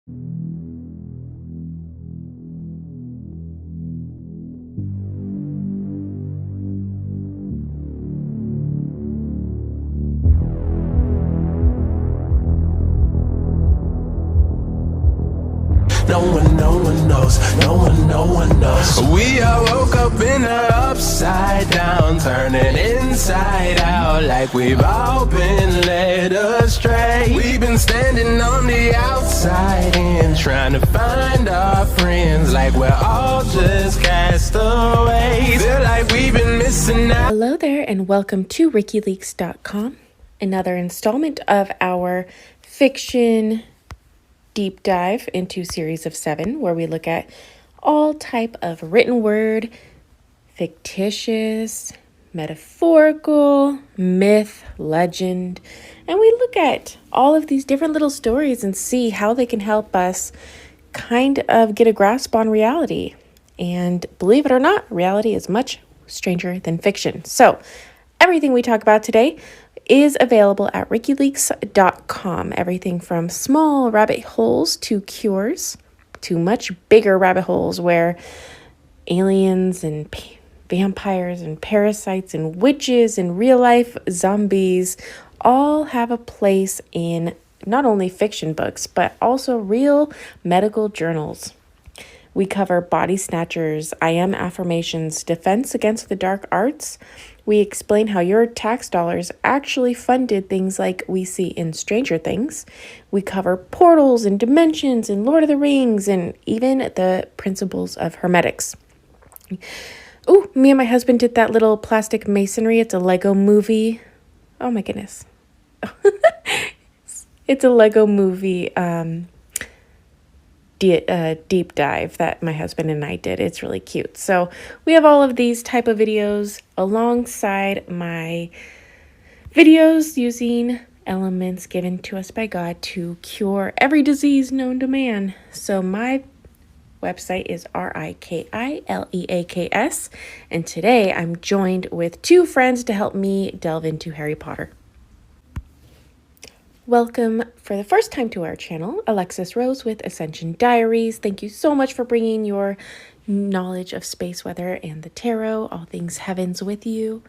No one knows, no one knows. We all woke up in a upside down, turning inside out, like we've all been led astray. We've been standing on the outside in, trying to find our friends, like we're all just castaways. Feel like we've been missing out. Hello there, and welcome to RickyLeaks.com, another installment of our fiction deep dive into series of 7, where we look at all type of written word, fictitious, metaphorical, myth, legend, and we look at all of these different little stories and see how they can help us kind of get a grasp on reality. And believe it or not, reality is much stranger than fiction. So everything we talk about today is available at RickyLeaks.com. Everything from small rabbit holes to cures to much bigger rabbit holes where aliens and vampires and parasites and witches and real life zombies all have a place in not only fiction books, but also real medical journals. We cover body snatchers, I am affirmations, defense against the dark arts. We explain how your tax dollars actually funded things like we see in Stranger Things. We cover portals and dimensions and Lord of the Rings and even the principles of hermetics. Oh, me and my husband did that little plastic masonry. It's a Lego movie. Oh my goodness. It's a Lego movie deep dive that my husband and I did. It's really cute. So we have all of these type of videos alongside my videos using elements given to us by God to cure every disease known to man. So my website is RIKILEAKS, and today I'm joined with 2 friends to help me delve into Harry Potter. Welcome for the first time to our channel, Alexis Rose with Ascension Diaries. Thank you so much for bringing your knowledge of space weather and the tarot, all things heavens with you.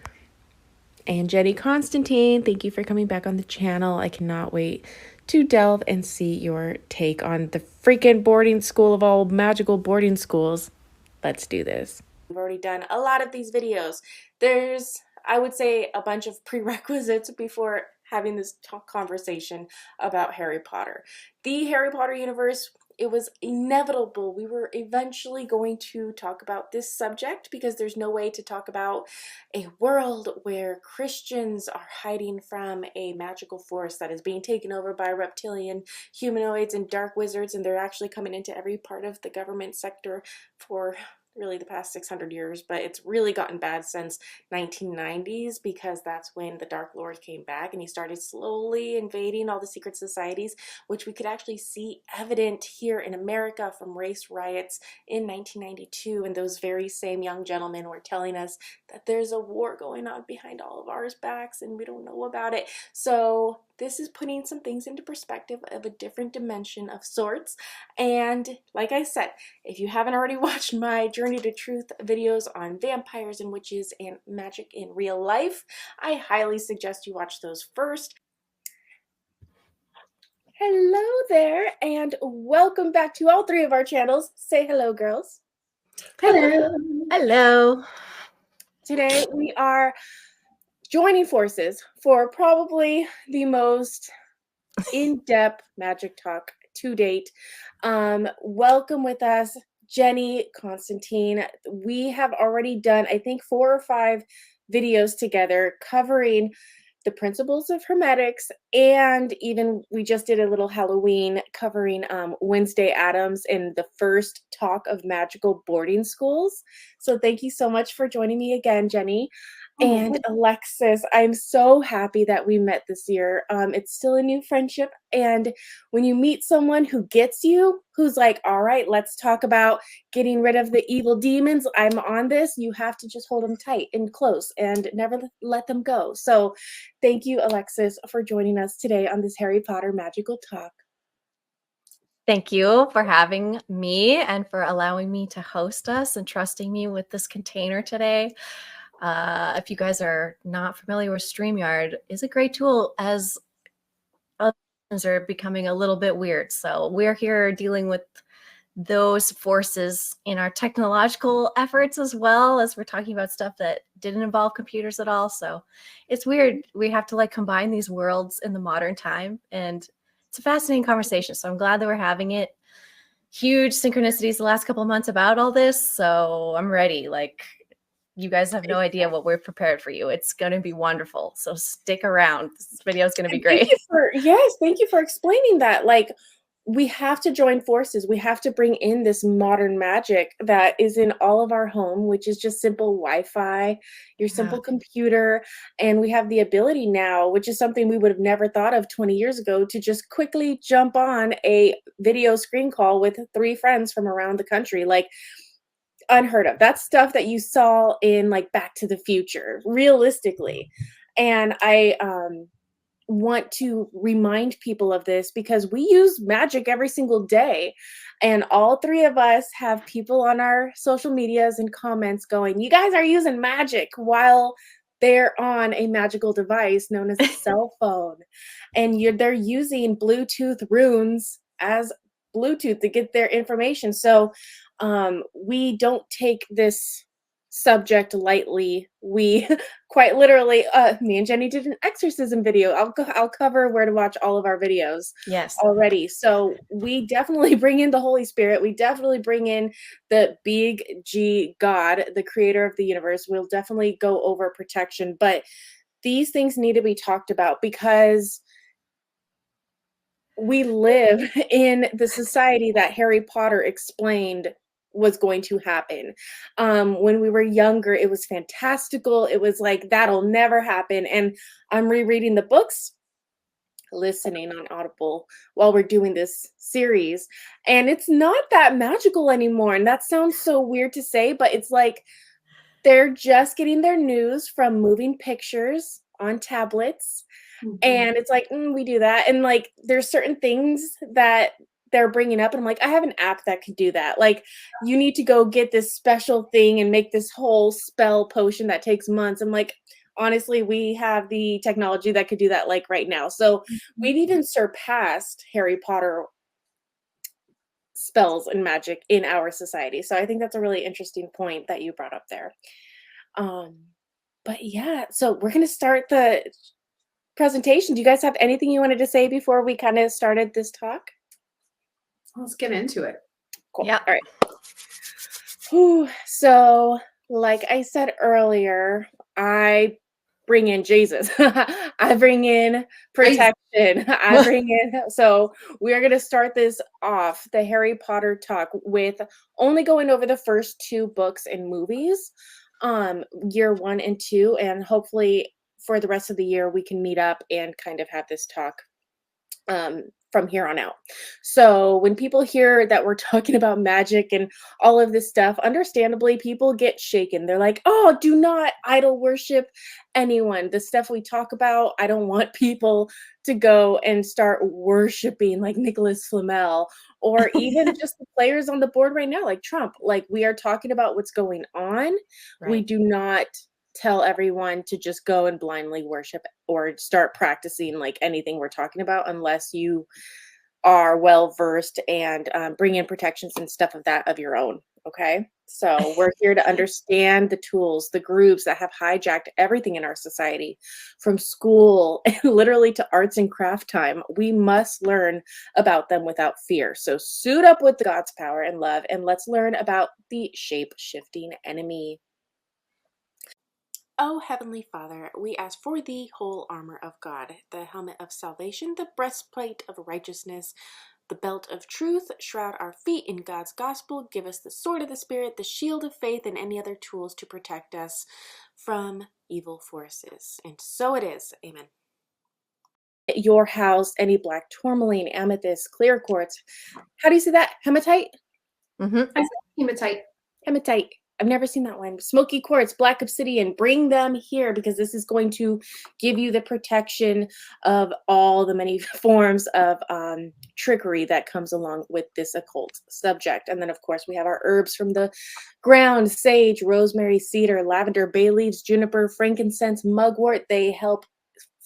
And Jenny Constantine, thank you for coming back on the channel. I cannot wait to delve and see your take on the freaking boarding school of all magical boarding schools. Let's do this. We've already done a lot of these videos. There's, I would say, a bunch of prerequisites before having this conversation about Harry Potter. The Harry Potter universe, it was inevitable. We were eventually going to talk about this subject because there's no way to talk about a world where Christians are hiding from a magical force that is being taken over by reptilian humanoids and dark wizards, and they're actually coming into every part of the government sector for really the past 600 years, but it's really gotten bad since 1990s because that's when the Dark Lord came back and he started slowly invading all the secret societies, which we could actually see evident here in America from race riots in 1992, and those very same young gentlemen were telling us that there's a war going on behind all of ours backs and we don't know about it. So this is putting some things into perspective of a different dimension of sorts. And like I said, if you haven't already watched my Journey to Truth videos on vampires and witches and magic in real life, I highly suggest you watch those first. Hello there, and welcome back to all 3 of our channels. Say hello, girls. Hello. Hello. Today we are joining forces for probably the most in-depth magic talk to date. Welcome with us, Jenny Constantine. We have already done, I think, 4 or 5 videos together covering the principles of hermetics, and even we just did a little Halloween covering Wednesday Addams and the first talk of magical boarding schools. So thank you so much for joining me again, Jenny. And Alexis, I'm so happy that we met this year. It's still a new friendship. And when you meet someone who gets you, who's like, all right, let's talk about getting rid of the evil demons. I'm on this. You have to just hold them tight and close and never let them go. So thank you, Alexis, for joining us today on this Harry Potter magical talk. Thank you for having me and for allowing me to host us and trusting me with this container today. If you guys are not familiar with StreamYard, is a great tool as other things are becoming a little bit weird. So we're here dealing with those forces in our technological efforts as well as we're talking about stuff that didn't involve computers at all. So it's weird. We have to like combine these worlds in the modern time, and it's a fascinating conversation. So I'm glad that we're having it. Huge synchronicities the last couple of months about all this. So I'm ready. Like, you guys have no idea what we're prepared for you. It's going to be wonderful. So stick around. This video is going to be great. Thank you for explaining that. Like, we have to join forces. We have to bring in this modern magic that is in all of our home, which is just simple Wi-Fi, your simple computer. And we have the ability now, which is something we would have never thought of 20 years ago, to just quickly jump on a video screen call with 3 friends from around the country. Like, unheard of. That's stuff that you saw in like Back to the Future, realistically. And I want to remind people of this because we use magic every single day. And all 3 of us have people on our social medias and comments going, you guys are using magic while they're on a magical device known as a cell phone. And they're using Bluetooth runes as Bluetooth to get their information. So we don't take this subject lightly. We quite literally, me and Jenny did an exorcism video. I'll cover where to watch all of our videos already. So we definitely bring in the Holy Spirit. We definitely bring in the big G God, the creator of the universe. We'll definitely go over protection, but these things need to be talked about because we live in the society that Harry Potter explained was going to happen. When we were younger, it was fantastical. It was like, that'll never happen. And I'm rereading the books, listening on Audible while we're doing this series. And it's not that magical anymore. And that sounds so weird to say, but it's like they're just getting their news from moving pictures on tablets. And it's like, we do that. And like, there's certain things that they're bringing up. And I'm like, I have an app that could do that. Like, you need to go get this special thing and make this whole spell potion that takes months. I'm like, honestly, we have the technology that could do that like right now. So we've even surpassed Harry Potter spells and magic in our society. So I think that's a really interesting point that you brought up there. But yeah, so we're going to start the presentation. Do you guys have anything you wanted to say before we kind of started this talk? Let's get into it. Cool. Yeah. All right. Whew. So, like I said earlier, I bring in Jesus. I bring in protection. I bring in. So we're going to start this off, the Harry Potter talk, with only going over the first 2 books and movies, year 1 and 2, and hopefully for the rest of the year we can meet up and kind of have this talk from here on out. So when people hear that we're talking about magic and all of this stuff, understandably, people get shaken. They're like, oh, do not idol worship anyone. The stuff we talk about, I don't want people to go and start worshiping like Nicholas Flamel or even just the players on the board right now, like Trump. Like, we are talking about what's going on. Right. We do not tell everyone to just go and blindly worship or start practicing like anything we're talking about unless you are well versed and bring in protections and stuff of that of your own. Okay, so we're here to understand the tools, the groups that have hijacked everything in our society, from school literally to arts and craft time. We must learn about them without fear. So suit up with God's power and love, and let's learn about the shape-shifting enemy. Oh, Heavenly Father, we ask for the whole armor of God, the helmet of salvation, the breastplate of righteousness, the belt of truth, shroud our feet in God's gospel, give us the sword of the Spirit, the shield of faith, and any other tools to protect us from evil forces. And so it is. Amen. Your house, any black tourmaline, amethyst, clear quartz. How do you say that? Hematite? I said hematite. Hematite. I've never seen that one. Smoky quartz, black obsidian, bring them here because this is going to give you the protection of all the many forms of trickery that comes along with this occult subject. And then, of course, we have our herbs from the ground: sage, rosemary, cedar, lavender, bay leaves, juniper, frankincense, mugwort. They help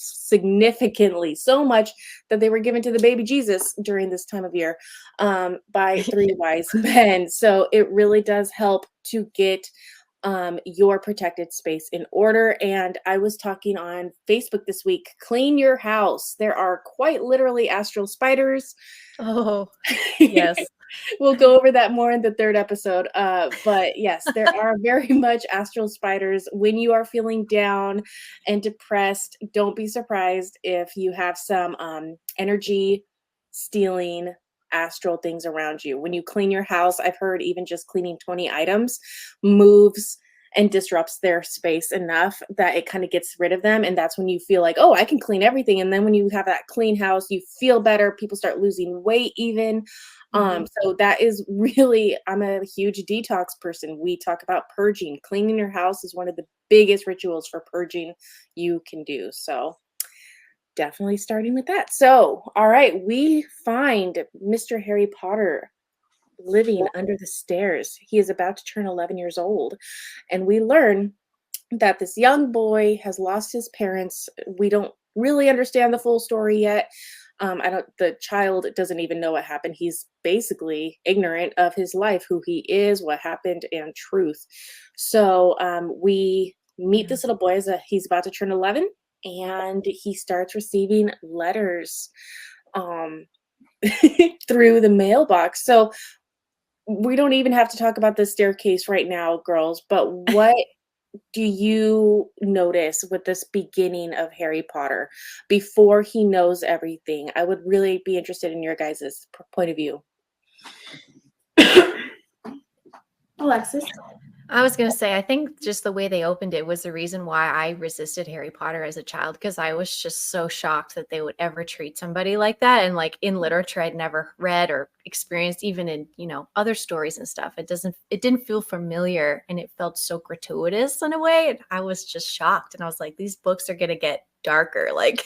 significantly, so much that they were given to the baby Jesus during this time of year by 3 wise men. So it really does help to get your protected space in order. And I was talking on Facebook this week, clean your house. There are quite literally astral spiders. Oh, yes. We'll go over that more in the 3rd episode. But yes, there are very much astral spiders. When you are feeling down and depressed, don't be surprised if you have some energy stealing astral things around you. When you clean your house, I've heard even just cleaning 20 items moves and disrupts their space enough that it kind of gets rid of them. And that's when you feel like, oh, I can clean everything. And then when you have that clean house, you feel better. People start losing weight even. So that is really, I'm a huge detox person. We talk about purging. Cleaning your house is one of the biggest rituals for purging you can do. So definitely starting with that. So, all right, we find Mr. Harry Potter living under the stairs. He is about to turn 11 years old. And we learn that this young boy has lost his parents. We don't really understand the full story yet. The child doesn't even know what happened. He's basically ignorant of his life, who he is, what happened, and truth. So we meet this little boy as he's about to turn 11, and he starts receiving letters through the mailbox. So we don't even have to talk about the staircase right now, girls, but what do you notice with this beginning of Harry Potter before he knows everything? I would really be interested in your guys' point of view. Alexis? I was going to say, I think just the way they opened it was the reason why I resisted Harry Potter as a child, because I was just so shocked that they would ever treat somebody like that. And like in literature, I'd never read or experienced, even in, other stories and stuff. It didn't feel familiar, and it felt so gratuitous in a way. And I was just shocked. And I was like, these books are going to get darker. Like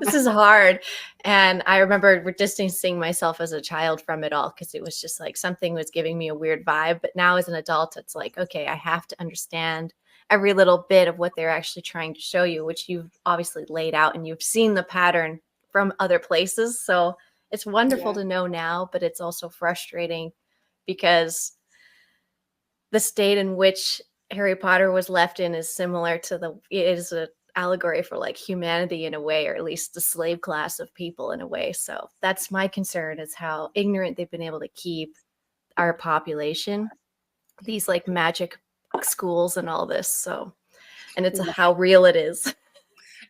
this is hard. And I remember distancing myself as a child from it all, because it was just like something was giving me a weird vibe. But now as an adult, it's like, okay, I have to understand every little bit of what they're actually trying to show you, which you've obviously laid out and you've seen the pattern from other places. So it's wonderful to know now, but it's also frustrating because the state in which Harry Potter was left in is similar to it is a allegory for like humanity in a way, or at least the slave class of people in a way. So that's my concern, is how ignorant they've been able to keep our population, these like magic schools and all this. So, and it's how real it is.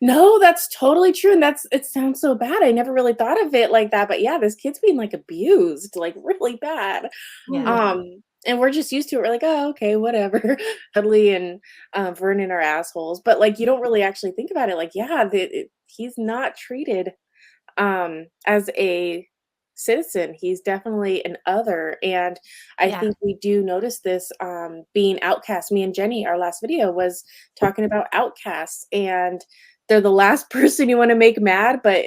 No, that's totally true. And it sounds so bad. I never really thought of it like that, but yeah, this kid's being like abused, like really bad. Yeah. And we're just used to it. We're like, oh, okay, whatever. Dudley and Vernon are assholes. But like, you don't really actually think about it. Like, yeah, he's not treated as a citizen. He's definitely an other. And I think we do notice this being outcast. Me and Jenny, our last video was talking about outcasts. And they're the last person you want to make mad. But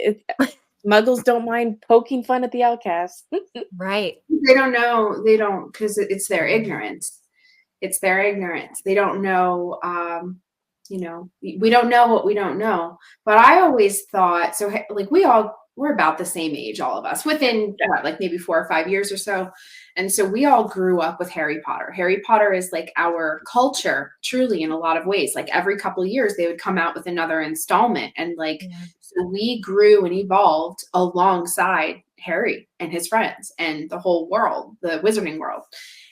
Muggles don't mind poking fun at the outcasts. Right. They don't know. They don't, because it's their ignorance. It's their ignorance. They don't know. We don't know what we don't know. But I always thought, so like we're about the same age, all of us, within like maybe 4 or 5 years or so. And so we all grew up with Harry Potter. Harry Potter is like our culture, truly, in a lot of ways. Like every couple of years, they would come out with another installment. And so we grew and evolved alongside Harry and his friends and the whole world, the wizarding world,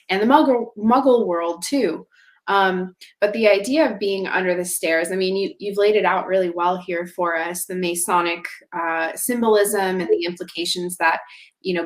and the muggle world too. But the idea of being under the stairs, I mean, you've laid it out really well here for us, the Masonic symbolism and the implications that,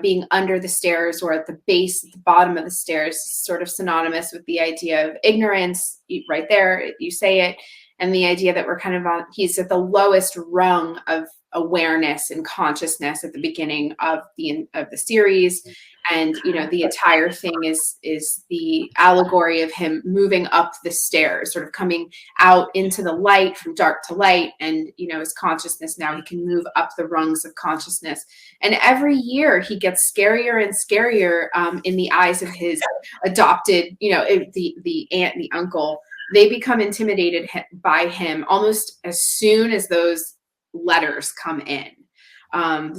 being under the stairs or at the base, at the bottom of the stairs, is sort of synonymous with the idea of ignorance. Right there, you say it. And the idea that we're kind of he's at the lowest rung of awareness and consciousness at the beginning of the series. And the entire thing is the allegory of him moving up the stairs, sort of coming out into the light, from dark to light. And his consciousness, now he can move up the rungs of consciousness. And every year he gets scarier and scarier in the eyes of his adopted, the aunt and the uncle. They become intimidated by him almost as soon as those letters come in.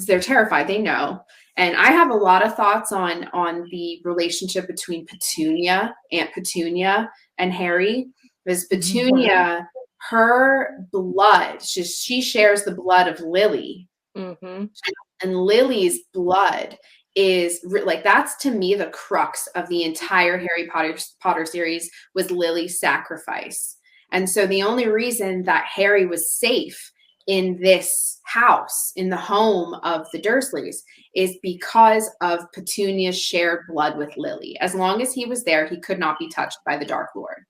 They're terrified. They know. And I have a lot of thoughts on the relationship between Aunt Petunia, and Harry. Because Petunia, her blood, she shares the blood of Lily. Mm-hmm. And Lily's blood is like, that's to me the crux of the entire Harry Potter series, was Lily's sacrifice. And so the only reason that Harry was safe in this house, in the home of the Dursleys, is because of Petunia's shared blood with Lily. As long as he was there, he could not be touched by the Dark Lord.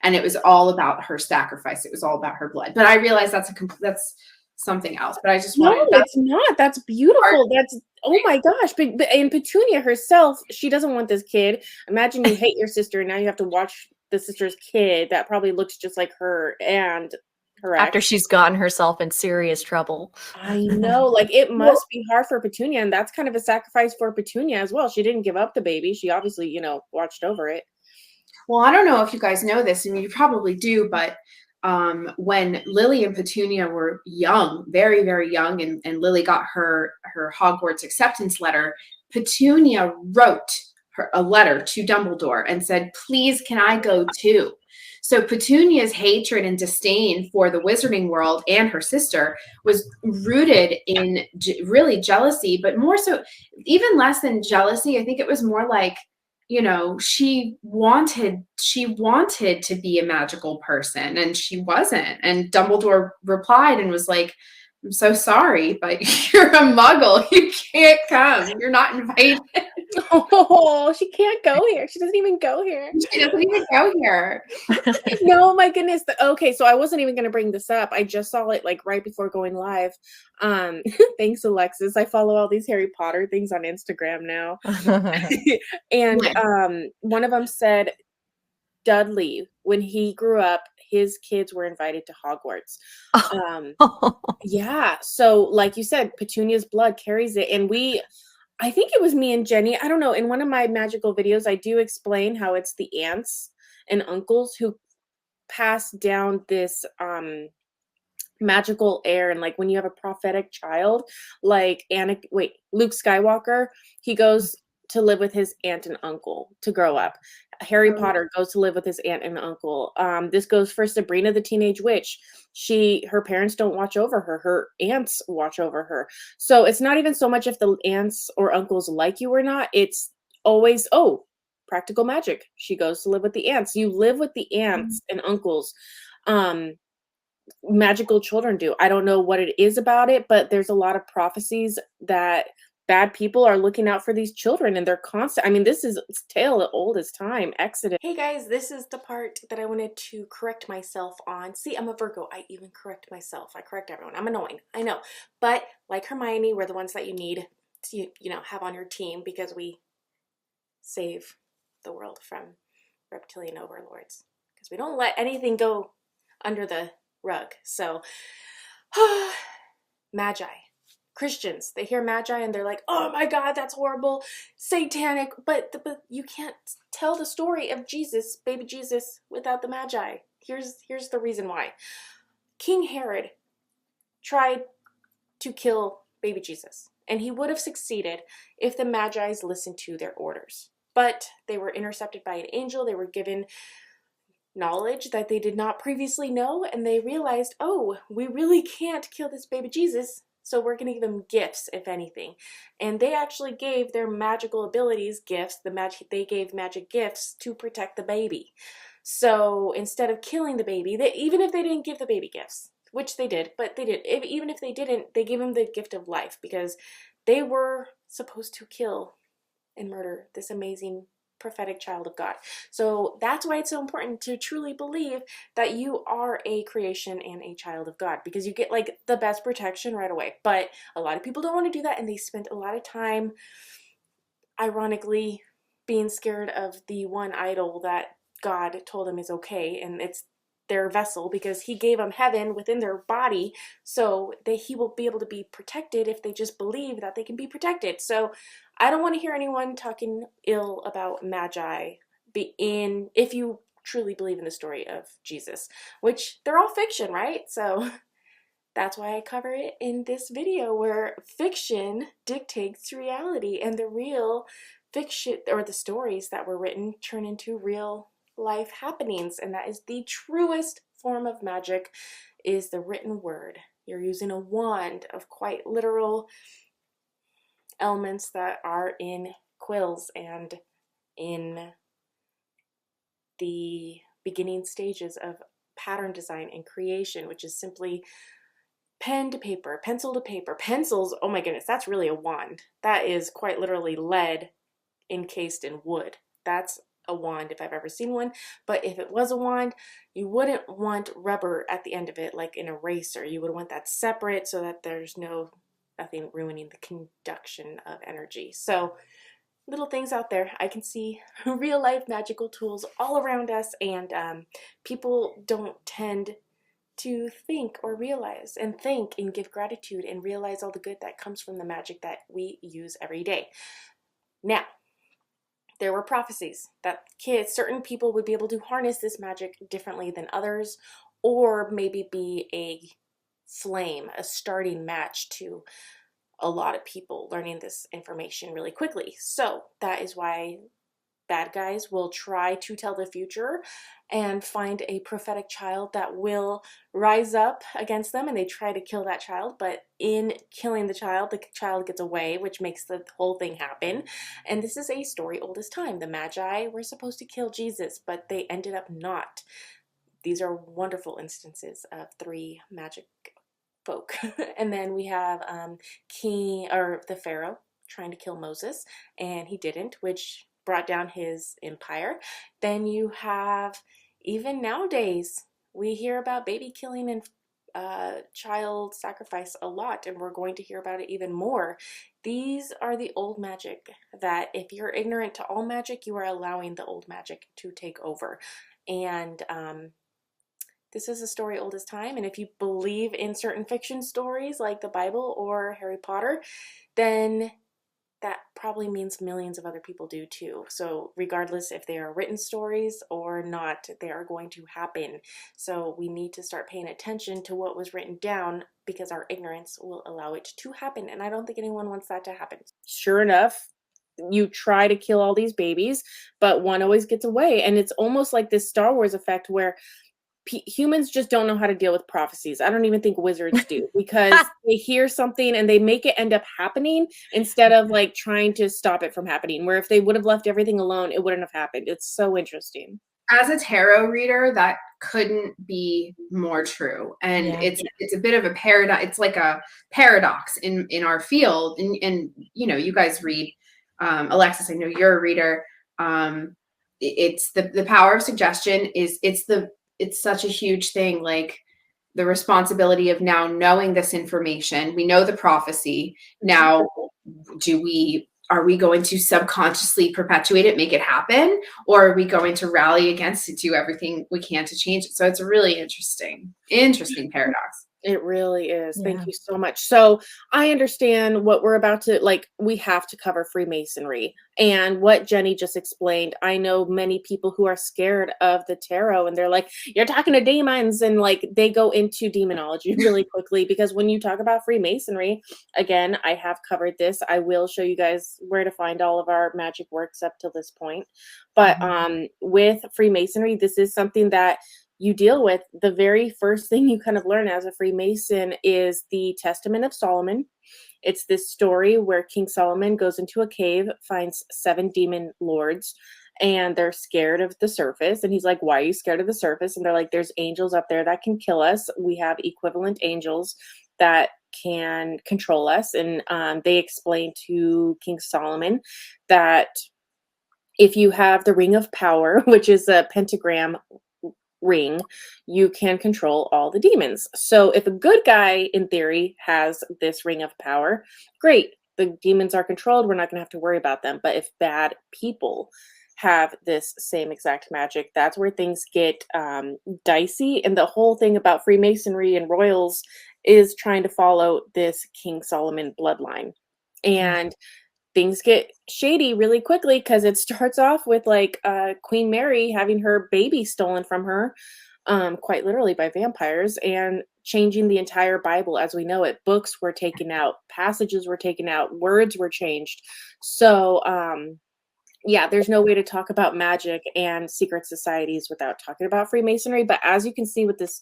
And it was all about her sacrifice. It was all about her blood. But I realize that's something else. But I just wanted. No, it's not. That's beautiful. That's, oh my gosh. But and Petunia herself, she doesn't want this kid. Imagine you hate your sister and now you have to watch the sister's kid that probably looks just like her and her ex. After she's gotten herself in serious trouble. I know. Like, it must be hard for Petunia, and that's kind of a sacrifice for Petunia as well. She didn't give up the baby. She obviously, watched over it. Well, I don't know if you guys know this, and you probably do, but when Lily and Petunia were young, very, very young, and Lily got her Hogwarts acceptance letter, Petunia wrote a letter to Dumbledore and said, "Please, can I go too?" So Petunia's hatred and disdain for the wizarding world and her sister was rooted in really jealousy, but more so, even less than jealousy. I think it was more like, she wanted to be a magical person, and she wasn't. And Dumbledore replied and was like, "I'm so sorry, but you're a muggle. You can't come. You're not invited." Oh, she can't go here. She doesn't even go here. She doesn't even go here. No, my goodness. Okay, so I wasn't even going to bring this up. I just saw it like right before going live. Thanks, Alexis. I follow all these Harry Potter things on Instagram now. And one of them said, Dudley, when he grew up, his kids were invited to Hogwarts. Yeah. So like you said, Petunia's blood carries it. And I think it was me and Jenny. I don't know. In one of my magical videos, I do explain how it's the aunts and uncles who pass down this magical air. And like when you have a prophetic child, like Luke Skywalker, he goes to live with his aunt and uncle to grow up. Harry Potter goes to live with his aunt and uncle. This goes for Sabrina the Teenage Witch. Her parents don't watch over her. Her aunts watch over her. So it's not even so much if the aunts or uncles like you or not. It's always, practical magic. She goes to live with the aunts. You live with the aunts and uncles. Magical children do. I don't know what it is about it, but there's a lot of prophecies that bad people are looking out for these children, and they're constant. I mean, this is tale old as time. Exodus. Hey guys, this is the part that I wanted to correct myself on. See, I'm a Virgo. I even correct myself. I correct everyone. I'm annoying. I know. But like Hermione, we're the ones that you need to, have on your team, because we save the world from reptilian overlords. Because we don't let anything go under the rug. So, Magi. Christians, they hear Magi and they're like, "Oh my God, that's horrible, satanic." But you can't tell the story of Jesus, baby Jesus, without the Magi. Here's the reason why. King Herod tried to kill baby Jesus, and he would have succeeded if the Magi's listened to their orders. But they were intercepted by an angel. They were given knowledge that they did not previously know, and they realized, we really can't kill this baby Jesus. So we're going to give them gifts, if anything. And they actually gave their magical abilities gifts. They gave magic gifts to protect the baby. So instead of killing the baby, even if they didn't give the baby gifts, which they did, but they did. Even if they didn't, they gave him the gift of life, because they were supposed to kill and murder this amazing prophetic child of God. So that's why it's so important to truly believe that you are a creation and a child of God, because you get like the best protection right away. But a lot of people don't want to do that, and they spend a lot of time, ironically, being scared of the one idol that God told them is okay, and it's their vessel, because he gave them heaven within their body, so that he will be able to be protected if they just believe that they can be protected. So I don't want to hear anyone talking ill about magi if you truly believe in the story of Jesus, which they're all fiction, right? So that's why I cover it in this video, where fiction dictates reality, and the real fiction, or the stories that were written, turn into real life happenings. And that is the truest form of magic, is the written word. You're using a wand of quite literal elements that are in quills and in the beginning stages of pattern design and creation, which is simply pen to paper, pencil to paper. Pencils, oh my goodness, that's really a wand. That is quite literally lead encased in wood. That's a wand if I've ever seen one. But if it was a wand, you wouldn't want rubber at the end of it like an eraser. You would want that separate so that there's nothing ruining the conduction of energy. So little things out there. I can see real life magical tools all around us, and people don't tend to think or realize and think and give gratitude and realize all the good that comes from the magic that we use every day. Now, there were prophecies that certain people would be able to harness this magic differently than others, or maybe be a flame, a starting match to a lot of people learning this information really quickly. So that is why bad guys will try to tell the future and find a prophetic child that will rise up against them, and they try to kill that child. But in killing the child gets away, which makes the whole thing happen. And this is a story old as time. The Magi were supposed to kill Jesus, but they ended up not. These are wonderful instances of three magic folk. And then we have the Pharaoh trying to kill Moses, and he didn't, which brought down his empire. Then you have, even nowadays, we hear about baby killing and child sacrifice a lot, and we're going to hear about it even more. These are the old magic that, if you're ignorant to all magic, you are allowing the old magic to take over. And this is a story old as time, and if you believe in certain fiction stories like the Bible or Harry Potter, then that probably means millions of other people do too. So regardless if they are written stories or not, they are going to happen. So we need to start paying attention to what was written down, because our ignorance will allow it to happen. And I don't think anyone wants that to happen. Sure enough, you try to kill all these babies, but one always gets away. And it's almost like this Star Wars effect where humans just don't know how to deal with prophecies. I don't even think wizards do, because they hear something and they make it end up happening instead of like trying to stop it from happening, where if they would have left everything alone, it wouldn't have happened. It's so interesting. As a tarot reader, that couldn't be more true. And it's a bit of a paradox. It's like a paradox in our field. And you know, you guys read, Alexis, I know you're a reader. It's the power of suggestion it's such a huge thing, like the responsibility of now knowing this information. We know the prophecy. Now, are we going to subconsciously perpetuate it, make it happen? Or are we going to rally against it, do everything we can to change it? So it's a really interesting paradox. It really is. Yeah. Thank you so much. So I understand what we're about to, like, we have to cover Freemasonry and what Jenny just explained. I know many people who are scared of the tarot, and they're like, you're talking to demons, and like they go into demonology really quickly, because when you talk about Freemasonry, again, I have covered this. I will show you guys where to find all of our magic works up till this point. But with Freemasonry, this is something that you deal with. The very first thing you kind of learn as a Freemason is the Testament of Solomon. It's this story where King Solomon goes into a cave, finds 7 demon lords, and they're scared of the surface. And he's like, why are you scared of the surface? And they're like, there's angels up there that can kill us. We have equivalent angels that can control us. And they explain to King Solomon that if you have the Ring of Power, which is a pentagram ring, you can control all the demons. So if a good guy, in theory, has this Ring of Power, great. The demons are controlled. We're not going to have to worry about them. But if bad people have this same exact magic, that's where things get dicey. And the whole thing about Freemasonry and royals is trying to follow this King Solomon bloodline. And things get shady really quickly because it starts off with like Queen Mary having her baby stolen from her, quite literally by vampires, and changing the entire Bible as we know it. Books were taken out, passages were taken out, words were changed. So yeah, there's no way to talk about magic and secret societies without talking about Freemasonry. But as you can see with this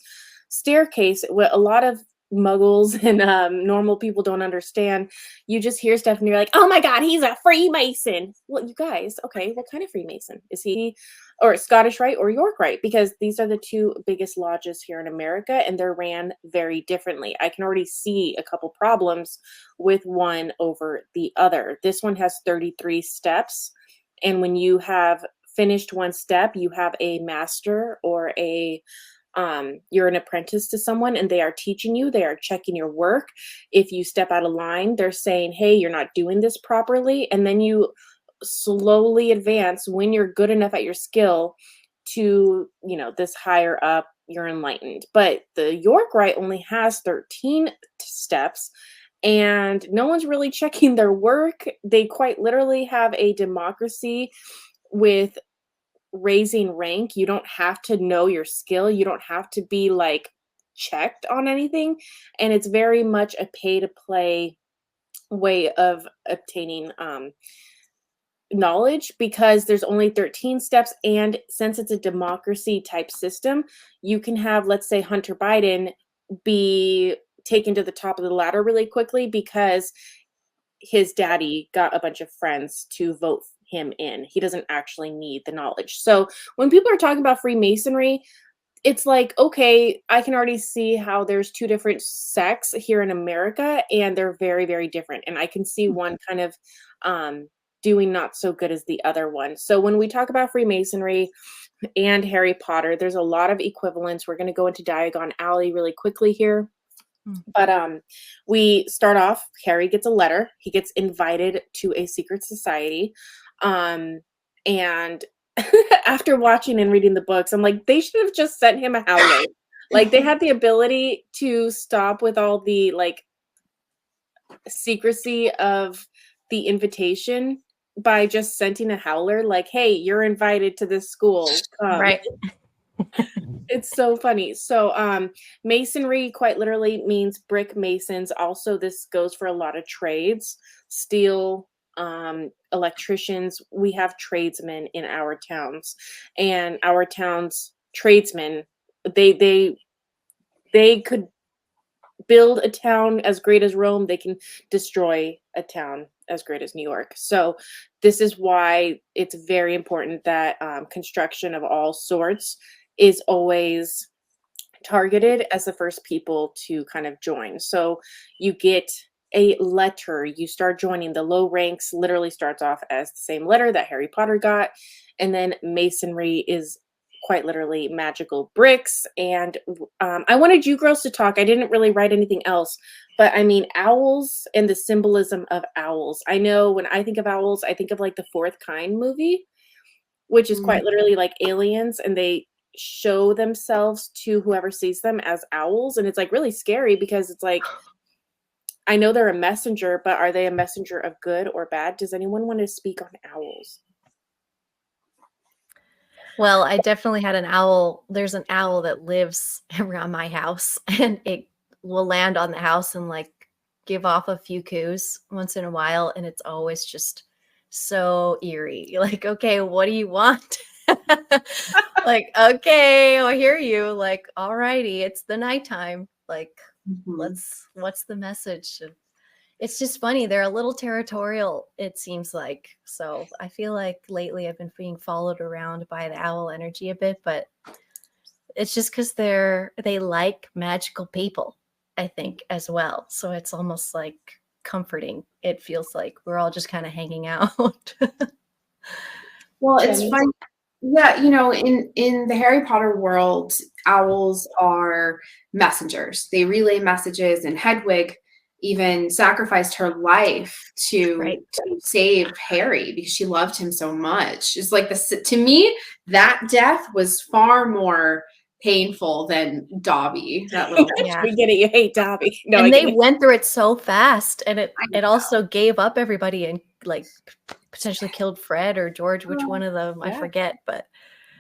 staircase, what a lot of muggles and normal people don't understand, you just hear stuff and you're like, oh my God, he's a Freemason. Well, you guys, okay, what kind of Freemason? Is he or Scottish Rite or York Rite? Because these are the two biggest lodges here in America and they're ran very differently. I can already see a couple problems with one over the other. This one has 33 steps. And when you have finished one step, you have a master or you're an apprentice to someone and they are teaching you, they are checking your work. If you step out of line, they're saying, hey, you're not doing this properly. And then you slowly advance when you're good enough at your skill to, this higher up, you're enlightened. But the York Rite only has 13 steps. And no one's really checking their work. They quite literally have a democracy with raising rank. You don't have to know your skill. You don't have to be like checked on anything. And it's very much a pay to play way of obtaining knowledge because there's only 13 steps. And since it's a democracy type system, you can have, let's say, Hunter Biden be taken to the top of the ladder really quickly because his daddy got a bunch of friends to vote him in. He doesn't actually need the knowledge. So when people are talking about Freemasonry, it's like, okay, I can already see how there's two different sects here in America and they're very, very different. And I can see one kind of doing not so good as the other one. So when we talk about Freemasonry and Harry Potter, there's a lot of equivalence. We're going to go into Diagon Alley really quickly here. But we start off, Harry gets a letter. He gets invited to a secret society. And after watching and reading the books, I'm like, they should have just sent him a howler. Like they had the ability to stop with all the like secrecy of the invitation by just sending a howler like, hey, you're invited to this school. Right. It's so funny. So masonry quite literally means brick masons. Also, this goes for a lot of trades, steel, electricians. We have tradesmen in our towns, and our towns tradesmen, they could build a town as great as Rome. They can destroy a town as great as New York. So this is why it's very important that construction of all sorts is always targeted as the first people to kind of join. So you get a letter, you start joining. The low ranks literally starts off as the same letter that Harry Potter got. And then masonry is quite literally magical bricks. And I wanted you girls to talk. I didn't really write anything else, but I mean, owls and the symbolism of owls. I know when I think of owls, I think of like the Fourth Kind movie, which is quite literally like aliens, and they show themselves to whoever sees them as owls. And it's like really scary because it's like, I know they're a messenger, but are they a messenger of good or bad? Does anyone want to speak on owls? Well, I definitely had an owl. There's an owl that lives around my house and it will land on the house and like give off a few coos once in a while. And it's always just so eerie. Like, okay, what do you want? Like, okay, I hear you. Like, all righty, it's the nighttime. Like, what's the message? It's just funny. They're a little territorial, it seems like. So I feel like lately I've been being followed around by the owl energy a bit, but it's just because they like magical people, I think, as well. So it's almost like comforting. It feels like we're all just kind of hanging out. Well, it's Jenny? fun. Yeah, you know, in the Harry Potter world, owls are messengers. They relay messages, and Hedwig even sacrificed her life Right. to save Harry because she loved him so much. It's like this to me, that death was far more painful than Dobby, that little Yeah. We get it. You hate Dobby. No, I And get they it. went through it so fast, and it I also gave up everybody and like potentially killed Fred or George, which know. one of them I Yeah. forget, but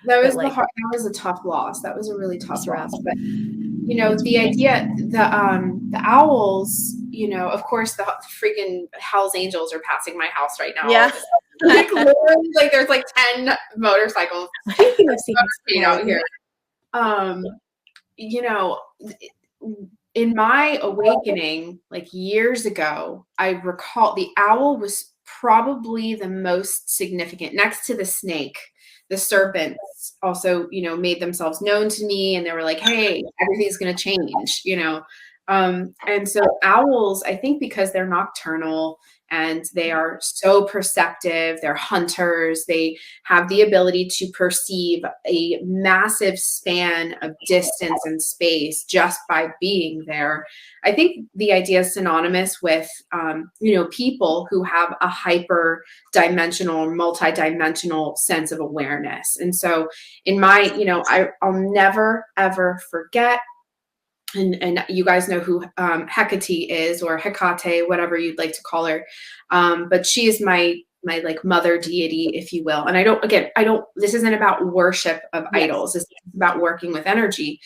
That was like that was a tough loss. That was a really tough it's rough. loss. But you know, the idea, the owls, you know, of course the freaking Hell's Angels are passing my house right now. Yeah. Like literally, like there's like 10 motorcycles Speaking of secrets, out here. You know, in my awakening, like years ago, I recall the owl was probably the most significant next to the snake. The serpents also, you know, made themselves known to me, and they were like, hey, everything's going to change, you know. And so owls, I think because they're nocturnal and they are so perceptive, they're hunters, they have the ability to perceive a massive span of distance and space just by being there. I think the idea is synonymous with, you know, people who have a hyper dimensional, multi-dimensional sense of awareness. And so in my, you know, I'll never, ever forget, and you guys know who Hecate is, or Hecate, whatever you'd like to call her. But she is my like mother deity, if you will. And I don't, this isn't about worship of idols. This is about working with energy.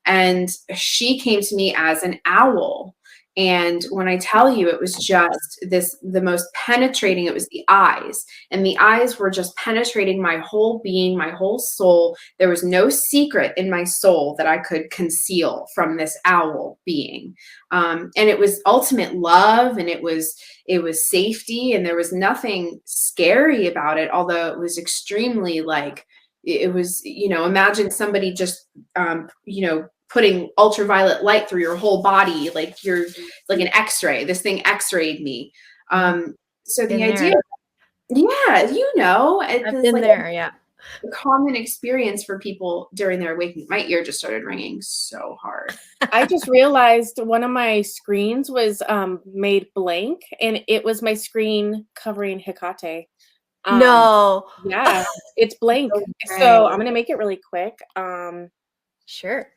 And she came to me as an owl. And when I tell you, it was just the most penetrating, it was the eyes. And the eyes were just penetrating my whole being, my whole soul. There was no secret in my soul that I could conceal from this owl being. And it was ultimate love, and it was safety, and there was nothing scary about it, although it was extremely like, it was, you know, imagine somebody just, you know, putting ultraviolet light through your whole body, like you're like an x-ray. This thing x-rayed me. So the idea, yeah, you know, I've it's been like there, yeah. a common experience for people during their awakening. My ear just started ringing so hard. I just realized one of my screens was made blank, and it was my screen covering Hecate. No. Yeah, it's blank. Okay. So I'm gonna make it really quick. Sure.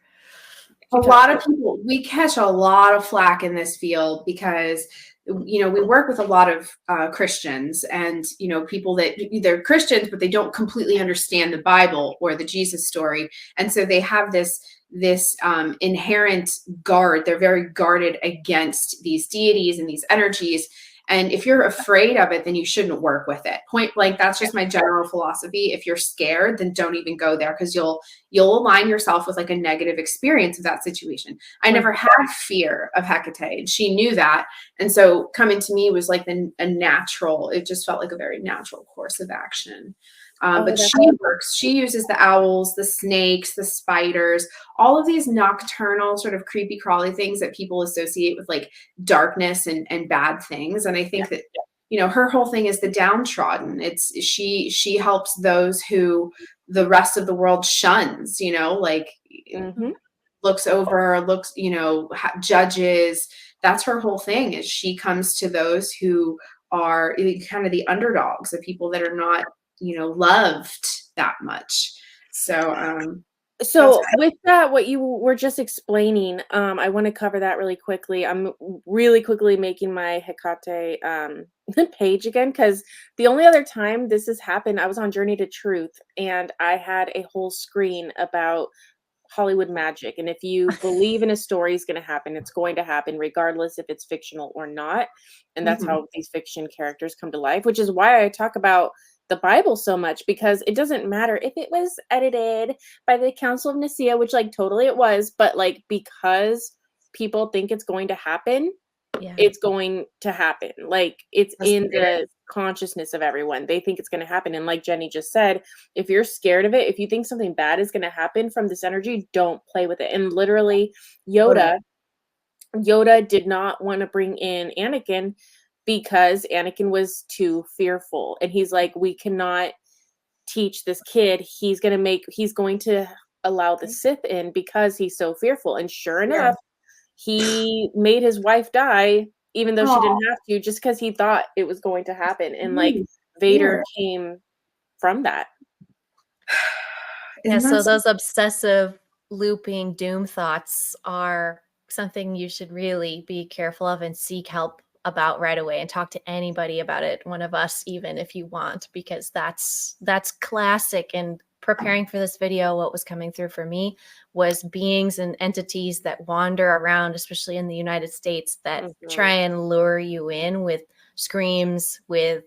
A lot of people, we catch a lot of flack in this field because, you know, we work with a lot of Christians, and, you know, people that they're Christians, but they don't completely understand the Bible or the Jesus story. And so they have this inherent guard. They're very guarded against these deities and these energies. And if you're afraid of it, then you shouldn't work with it. Point blank, that's just my general philosophy. If you're scared, then don't even go there, because you'll align yourself with like a negative experience of that situation. I never had fear of Hecate, and she knew that. And so coming to me was like a natural, it just felt like a very natural course of action. But she uses the owls, the snakes, the spiders, all of these nocturnal sort of creepy crawly things that people associate with like darkness and bad things. And I think that, you know, her whole thing is the downtrodden. It's she helps those who the rest of the world shuns, you know, like looks over, you know, judges. That's her whole thing, is she comes to those who are kind of the underdogs, the people that are not, you know, loved that much. So with that, what you were just explaining, I want to cover that really quickly. I'm really quickly making my Hecate page again, because the only other time this has happened, I was on Journey to Truth, and I had a whole screen about Hollywood magic. And if you believe in a story is going to happen, it's going to happen regardless if it's fictional or not. And that's how these fiction characters come to life, which is why I talk about the Bible so much, because it doesn't matter if it was edited by the Council of Nicaea, which like totally it was, but like because people think it's going to happen, it's going to happen. Like it's in the consciousness of everyone. They think it's going to happen. And like Jenny just said, if you're scared of it, if you think something bad is going to happen from this energy, don't play with it. And literally Yoda did not want to bring in Anakin because Anakin was too fearful. And he's like, we cannot teach this kid he's going to allow the Sith in because he's so fearful. And sure enough, he made his wife die, even though she didn't have to, just because he thought it was going to happen. And like Vader came from that. Yeah, so those obsessive looping doom thoughts are something you should really be careful of and seek help about right away, and talk to anybody about it, one of us even, if you want, because that's classic. And preparing for this video, what was coming through for me was beings and entities that wander around, especially in the United States, that try and lure you in with screams, with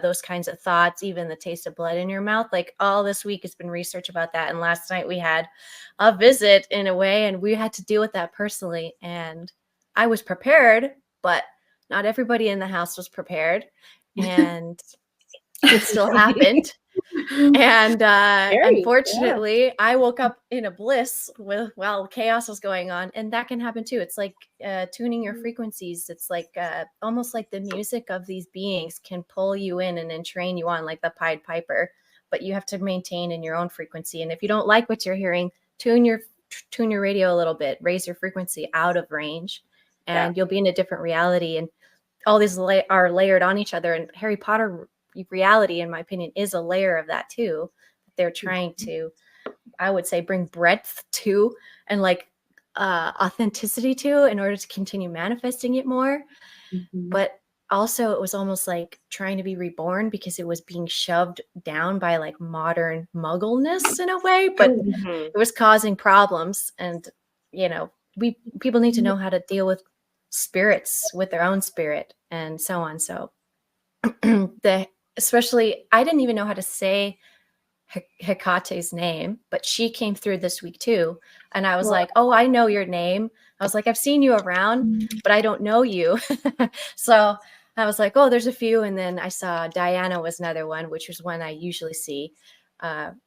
those kinds of thoughts, even the taste of blood in your mouth. Like all this week has been research about that. And last night we had a visit in a way, and we had to deal with that personally. And I was prepared, but not everybody in the house was prepared. And it still happened. And unfortunately, I woke up in a bliss while chaos was going on. And that can happen too. It's like tuning your frequencies. It's like almost like the music of these beings can pull you in and then train you on, like the Pied Piper. But you have to maintain in your own frequency. And if you don't like what you're hearing, tune your radio a little bit, raise your frequency out of range, and you'll be in a different reality. And all these are layered on each other. And Harry Potter reality, in my opinion, is a layer of that too. They're trying to, I would say, bring breadth to, and like authenticity to, in order to continue manifesting it more. But also it was almost like trying to be reborn, because it was being shoved down by like modern muggleness in a way, but it was causing problems. And you know, people need to know how to deal with spirits, with their own spirit, and so on. So especially, I didn't even know how to say Hekate's name, but she came through this week too. And I was like, oh, I know your name. I was like, I've seen you around, but I don't know you. So I was like, oh, there's a few. And then I saw Diana was another one, which was one I usually see.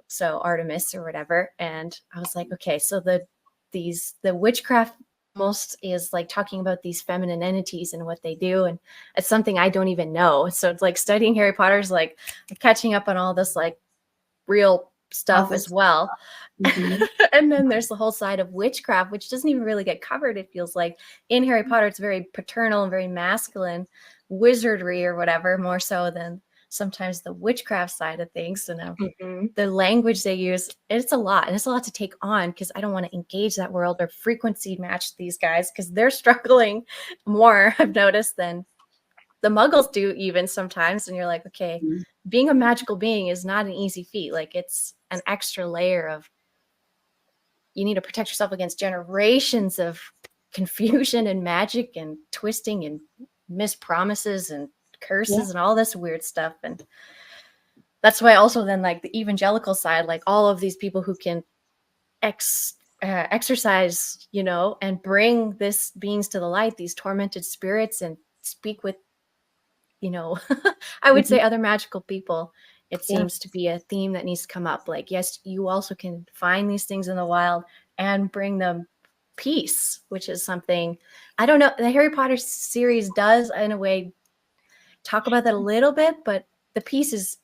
So Artemis or whatever. And I was like, okay, so the witchcraft almost is like talking about these feminine entities and what they do, and it's something I don't even know. So it's like studying Harry Potter is like catching up on all this like real stuff as well. And then there's the whole side of witchcraft, which doesn't even really get covered. It feels like in Harry Potter it's very paternal and very masculine wizardry or whatever, more so than sometimes the witchcraft side of things. And the language they use, it's a lot, and it's a lot to take on, because I don't want to engage that world or frequency match these guys, because they're struggling more, I've noticed, than the muggles do even sometimes. And you're like, okay, being a magical being is not an easy feat. Like, it's an extra layer of, you need to protect yourself against generations of confusion and magic and twisting and mispromises and curses and all this weird stuff. And that's why also then, like, the evangelical side, like all of these people who can exercise, you know, and bring this beings to the light, these tormented spirits, and speak with, you know, I would say other magical people. It seems to be a theme that needs to come up. Like, yes, you also can find these things in the wild and bring them peace, which is something, I don't know, the Harry Potter series does in a way talk about that a little bit, but the peace is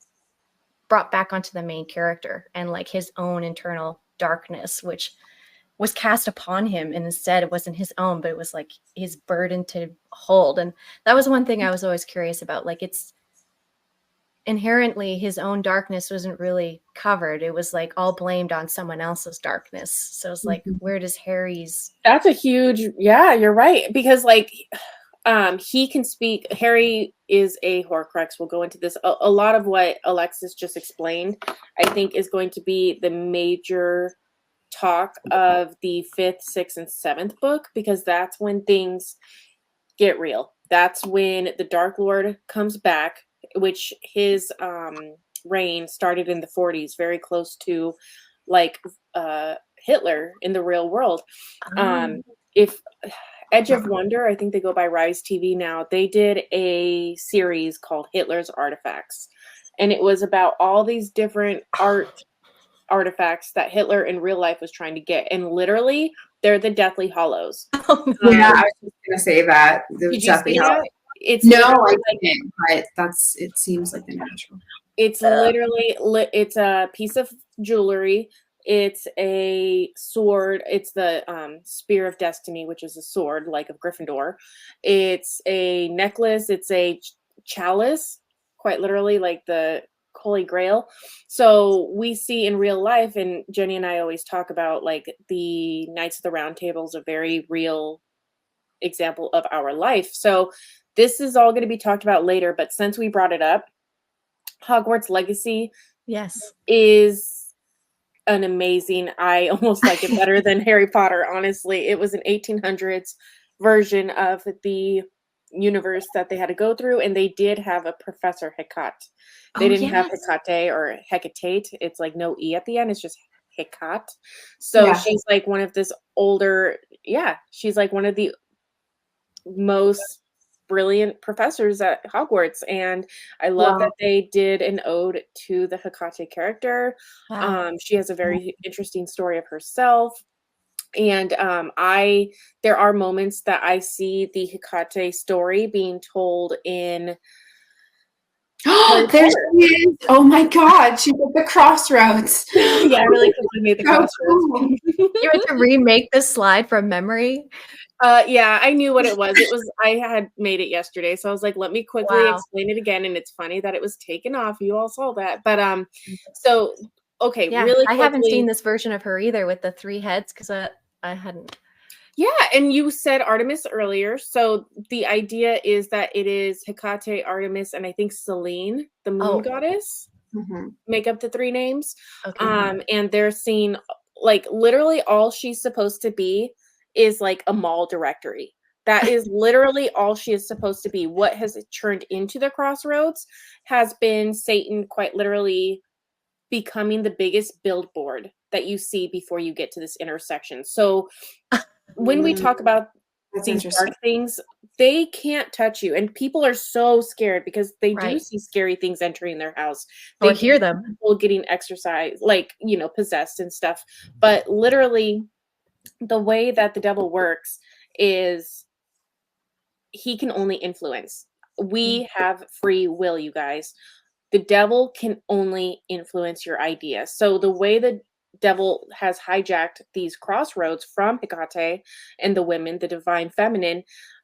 brought back onto the main character and like his own internal darkness, which was cast upon him, and instead it wasn't his own, but it was like his burden to hold. And that was one thing I was always curious about. Like, it's inherently his own darkness wasn't really covered. It was like all blamed on someone else's darkness. So it's like, where does Harry's... That's a huge, yeah, you're right. Because like, he can speak, Harry is a Horcrux. We'll go into this. A lot of what Alexis just explained, I think, is going to be the major talk of the 5th, 6th, and 7th book, because that's when things get real. That's when the Dark Lord comes back, which his reign started in the 40s, very close to like Hitler in the real world. If Edge of Wonder, I think they go by Rise TV now, they did a series called Hitler's Artifacts, and it was about all these different artifacts that Hitler in real life was trying to get, and literally they're the Deathly Hollows. Yeah, I was just gonna say that. Did you see that? It's no, I didn't, but it seems like the natural. It's literally it's a piece of jewelry. It's a sword. It's the spear of destiny, which is a sword like of Gryffindor. It's a necklace. It's a chalice, quite literally like the Holy Grail. So we see in real life, and Jenny and I always talk about like the Knights of the Round Table is a very real example of our life. So this is all going to be talked about later, but since we brought it up, Hogwarts Legacy Yes. is an amazing, I almost like it better than Harry Potter, honestly. It was an 1800s version of the universe that they had to go through, and they did have a Professor Hecate. They didn't have Hecate or Hecate. It's like no E at the end. It's just Hecate. So she's like one of this older, she's like one of the most brilliant professors at Hogwarts, and I love that they did an ode to the Hecate character. She has a very interesting story of herself, and there are moments that I see the Hecate story being told in there she is. Oh my God, she's at the crossroads. Yeah, I really quickly made the crossroads. Cool. You had to remake this slide from memory? Yeah, I knew what it was. I had made it yesterday, so I was like, let me quickly explain it again. And it's funny that it was taken off. You all saw that. But so okay, really quickly. I haven't seen this version of her either with the 3 heads because I hadn't. Yeah, and you said Artemis earlier. So the idea is that it is Hecate, Artemis, and I think Selene, the moon goddess, make up the 3 names. Okay. And they're seen like literally all she's supposed to be is like a mall directory. That is literally all she is supposed to be. What has it turned into the crossroads has been Satan quite literally becoming the biggest billboard that you see before you get to this intersection. So when we talk about these dark things, they can't touch you. And people are so scared because they do see scary things entering their house. They hear them. People getting exercised, like, possessed and stuff. But literally, the way that the devil works is he can only influence. We have free will, you guys. The devil can only influence your ideas. So the way the devil has hijacked these crossroads from Hecate and the women, the divine feminine,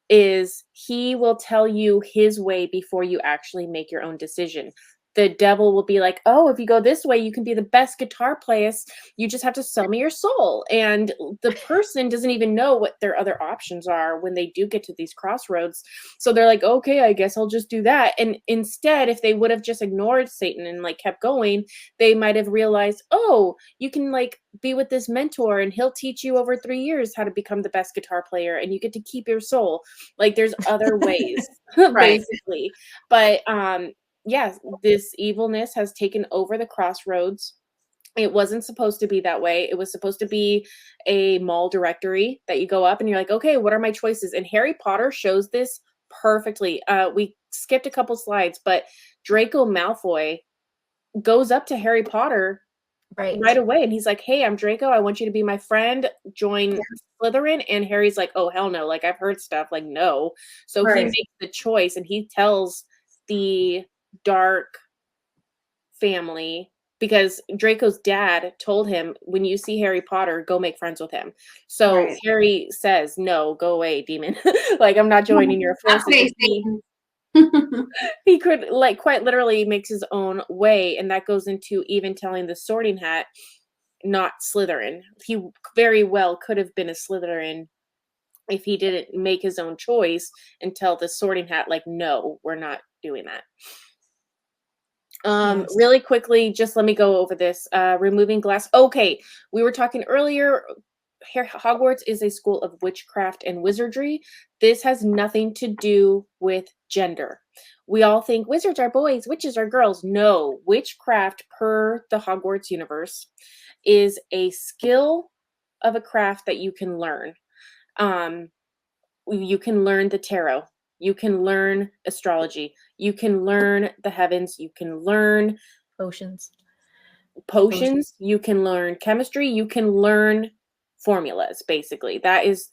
is he will tell you his way before you actually make your own decision. The devil will be like, oh, if you go this way, you can be the best guitar players. You just have to sell me your soul. And the person doesn't even know what their other options are when they do get to these crossroads. So they're like, okay, I guess I'll just do that. And instead, if they would have just ignored Satan and like kept going, they might have realized, oh, you can like be with this mentor and he'll teach you over 3 years how to become the best guitar player and you get to keep your soul. Like there's other ways, basically. But, yes, this evilness has taken over the crossroads. It wasn't supposed to be that way. It was supposed to be a mall directory that you go up and you're like, okay, what are my choices? And Harry Potter shows this perfectly. We skipped a couple slides, but Draco Malfoy goes up to Harry Potter right away. And he's like, hey, I'm Draco. I want you to be my friend. Join Slytherin. And Harry's like, oh, hell no. Like, I've heard stuff. Like, no. So he makes the choice and he tells the dark family, because Draco's dad told him, when you see Harry Potter, go make friends with him. So Harry says, no, go away, demon. Like, I'm not joining your forces. He could, like, quite literally makes his own way. And that goes into even telling the Sorting Hat, not Slytherin. He very well could have been a Slytherin if he didn't make his own choice and tell the Sorting Hat, like, no, we're not doing that. Really quickly, just let me go over this. Removing glass. Okay, we were talking earlier. Hogwarts is a school of witchcraft and wizardry. This has nothing to do with gender. We all think wizards are boys, witches are girls. No, witchcraft per the Hogwarts universe is a skill of a craft that you can learn. You can learn the tarot. You can learn astrology. You can learn the heavens. You can learn potions. You can learn chemistry. You can learn formulas, basically. That is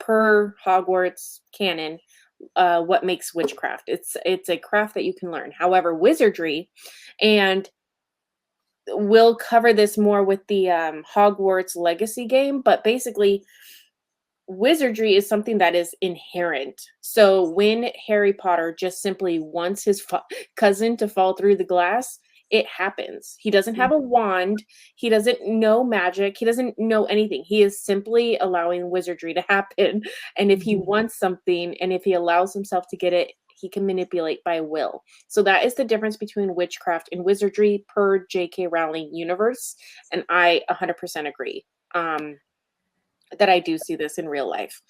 per Hogwarts canon what makes witchcraft. It's a craft that you can learn. However, wizardry, and we'll cover this more with the Hogwarts Legacy game, but basically wizardry is something that is inherent. So when Harry Potter just simply wants his cousin to fall through the glass, it happens. He doesn't have a wand. He doesn't know magic. He doesn't know anything. He is simply allowing wizardry to happen. And if he wants something, and if he allows himself to get it, he can manipulate by will. So that is the difference between witchcraft and wizardry per J.K. Rowling universe. And I 100% agree. That I do see this in real life.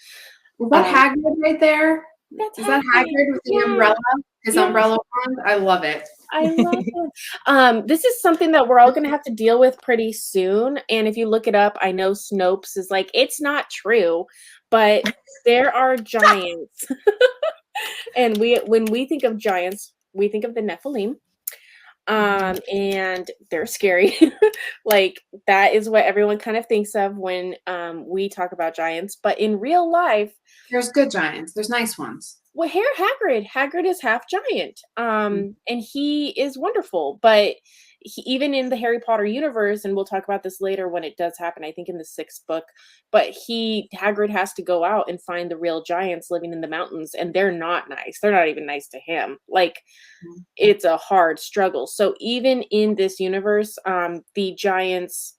Is that Hagrid right there? Is that Hagrid with the umbrella? His umbrella wand? I love it. I love it. This is something that we're all going to have to deal with pretty soon. And if you look it up, I know Snopes is like, it's not true, but there are giants. And when we think of giants, we think of the Nephilim. And they're scary. Like that is what everyone kind of thinks of when we talk about giants. But in real life, there's good giants. There's nice ones. Well, Hagrid is half giant. And he is wonderful. But even in the Harry Potter universe, and we'll talk about this later when it does happen, I think in the 6th book, but Hagrid has to go out and find the real giants living in the mountains, and they're not nice. They're not even nice to him. Like, it's a hard struggle. So even in this universe, the giants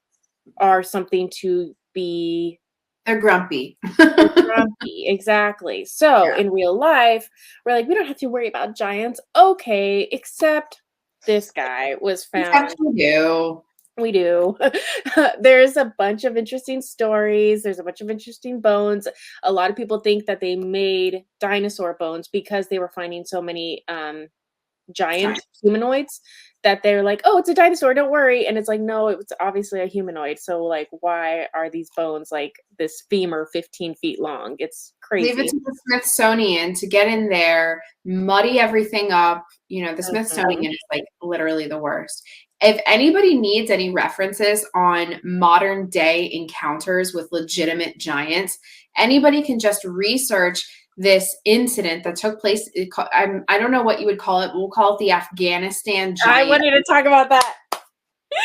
are something to be... They're grumpy. Grumpy, exactly. So in real life, we're like, we don't have to worry about giants. Okay, except... this guy was found. We do. There's a bunch of interesting stories. There's a bunch of interesting bones. A lot of people think that they made dinosaur bones because they were finding so many giant humanoids that they're like, oh, it's a dinosaur, don't worry. And it's like, no, it was obviously a humanoid. So like, why are these bones like this femur 15 feet long? It's crazy. Leave it to the Smithsonian to get in there, muddy everything up. You know, the Smithsonian is like literally the worst. If anybody needs any references on modern day encounters with legitimate giants, anybody can just research this incident that took place. I don't know what you would call it. We'll call it the Afghanistan giant. I wanted to talk about that.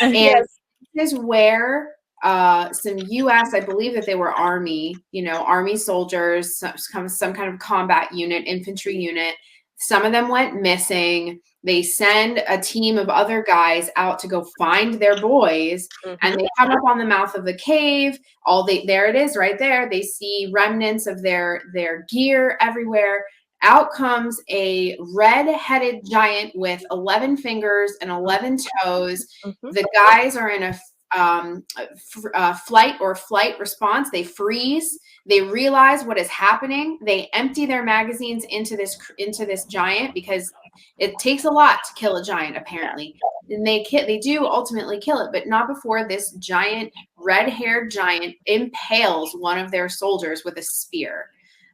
And this is where some U.S., I believe that they were Army, Army soldiers, some kind of combat unit, infantry unit. Some of them went missing. They send a team of other guys out to go find their boys, and they come up on the mouth of the cave. There it is right there. They see remnants of their gear everywhere. Out comes a red-headed giant with 11 fingers and 11 toes. The guys are in a flight response. They freeze. They realize what is happening. They empty their magazines into this giant because it takes a lot to kill a giant, apparently. And they do ultimately kill it, but not before this giant, red-haired giant impales one of their soldiers with a spear.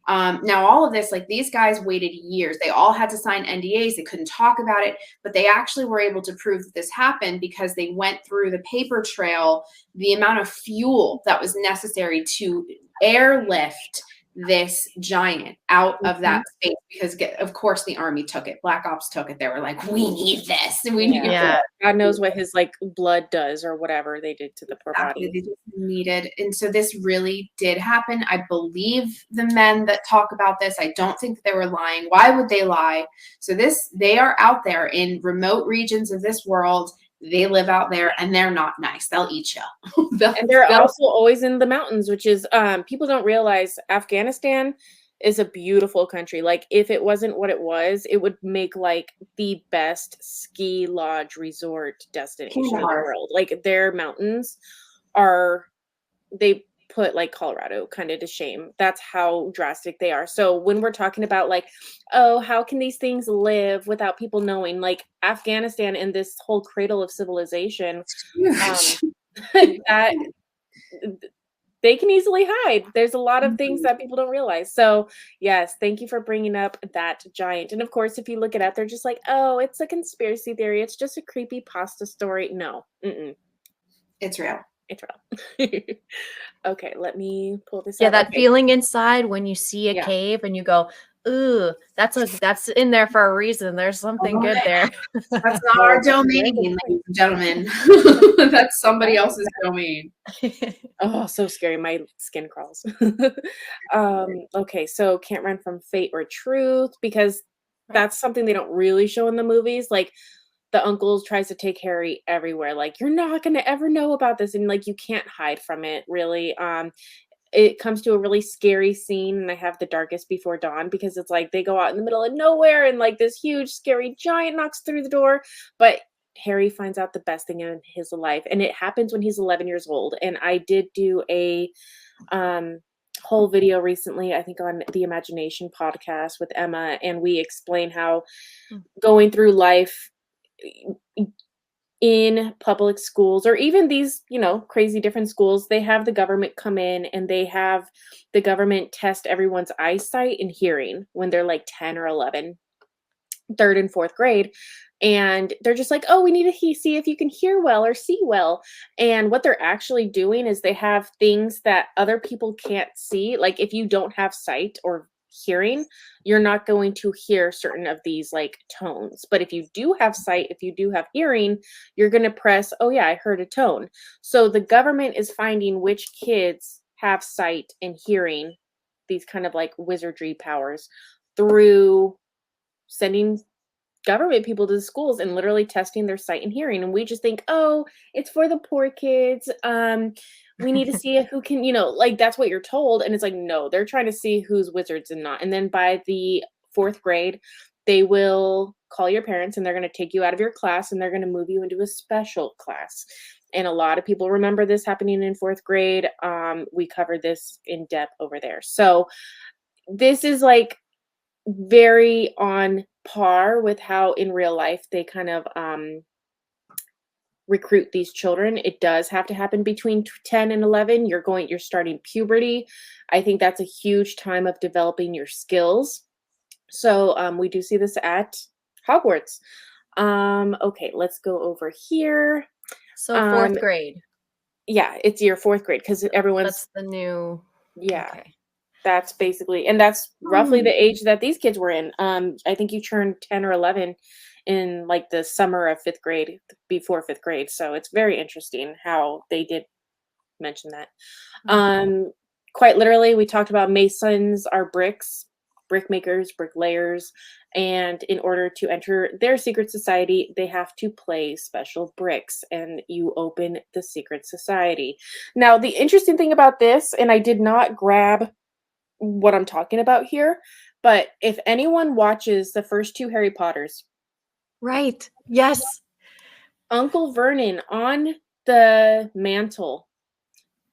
Now, all of this, like these guys waited years. They all had to sign NDAs. They couldn't talk about it, but they actually were able to prove that this happened because they went through the paper trail, the amount of fuel that was necessary to airlift this giant out of that space, because of course the Army took it. Black Ops took it. They were like, we need this. We need this. God knows what his like blood does or whatever they did to the poor body. They just needed. And so this really did happen. I believe the men that talk about this, I don't think they were lying. Why would they lie? So they are out there in remote regions of this world. They live out there and they're not nice. They'll eat you. And they're also always in the mountains, which is, people don't realize Afghanistan is a beautiful country. Like if it wasn't what it was, it would make like the best ski lodge resort destination in the world. Like their mountains they put like Colorado kind of to shame. That's how drastic they are. So when we're talking about like, oh, how can these things live without people knowing, like Afghanistan and this whole cradle of civilization, that they can easily hide. There's a lot of things that people don't realize. So yes, thank you for bringing up that giant. And of course, if you look it up, they're just like, oh, it's a conspiracy theory. It's just a creepy pasta story. No, it's real. It's real. Okay, let me pull this up. That feeling inside when you see a cave and you go, Ooh, that's in there for a reason. There's something good there. That's not our domain, ladies and gentlemen. That's somebody else's domain. Oh, so scary. My skin crawls. Okay, so can't run from fate or truth, because that's something they don't really show in the movies. Like, the uncle tries to take Harry everywhere. Like, you're not going to ever know about this. And like, you can't hide from it, really. It comes to a really scary scene, and I have The Darkest Before Dawn, because it's like they go out in the middle of nowhere and like this huge scary giant knocks through the door, but Harry finds out the best thing in his life, and it happens when he's 11 years old. And I did do a whole video recently, I think on the Imagination podcast with Emma, and we explain how going through life in public schools, or even these, crazy different schools, they have the government come in and they have the government test everyone's eyesight and hearing when they're like 10 or 11, 3rd and 4th grade. And they're just like, oh, we need to see if you can hear well or see well. And what they're actually doing is they have things that other people can't see. Like, if you don't have sight or hearing, you're not going to hear certain of these like tones. But if you do have sight, if you do have hearing, you're going to press, oh yeah, I heard a tone. So the government is finding which kids have sight and hearing, these kind of like wizardry powers, through sending government people to the schools and literally testing their sight and hearing. And we just think, oh, it's for the poor kids. We need to see who can, like, that's what you're told. And it's like, no, they're trying to see who's wizards and not. And then by the 4th grade, they will call your parents and they're going to take you out of your class and they're going to move you into a special class. And a lot of people remember this happening in 4th grade. We covered this in depth over there. So this is like very on par with how in real life they kind of recruit these children. It does have to happen between 10 and 11. You're starting puberty. I think that's a huge time of developing your skills. So we do see this at Hogwarts. Okay, let's go over here. So 4th grade. Yeah, it's your 4th grade, because That's the new. Yeah. Okay. That's basically, and that's roughly the age that these kids were in. I think you turned 10 or 11 in like the summer of 5th grade, before 5th grade. So it's very interesting how they did mention that. Quite literally, we talked about masons are brick makers, bricklayers. And in order to enter their secret society, they have to play special bricks, and you open the secret society. Now, the interesting thing about this, and I did not grab what I'm talking about here, but if anyone watches the first 2 Harry Potters, right? Yes. Uncle Vernon on the mantle,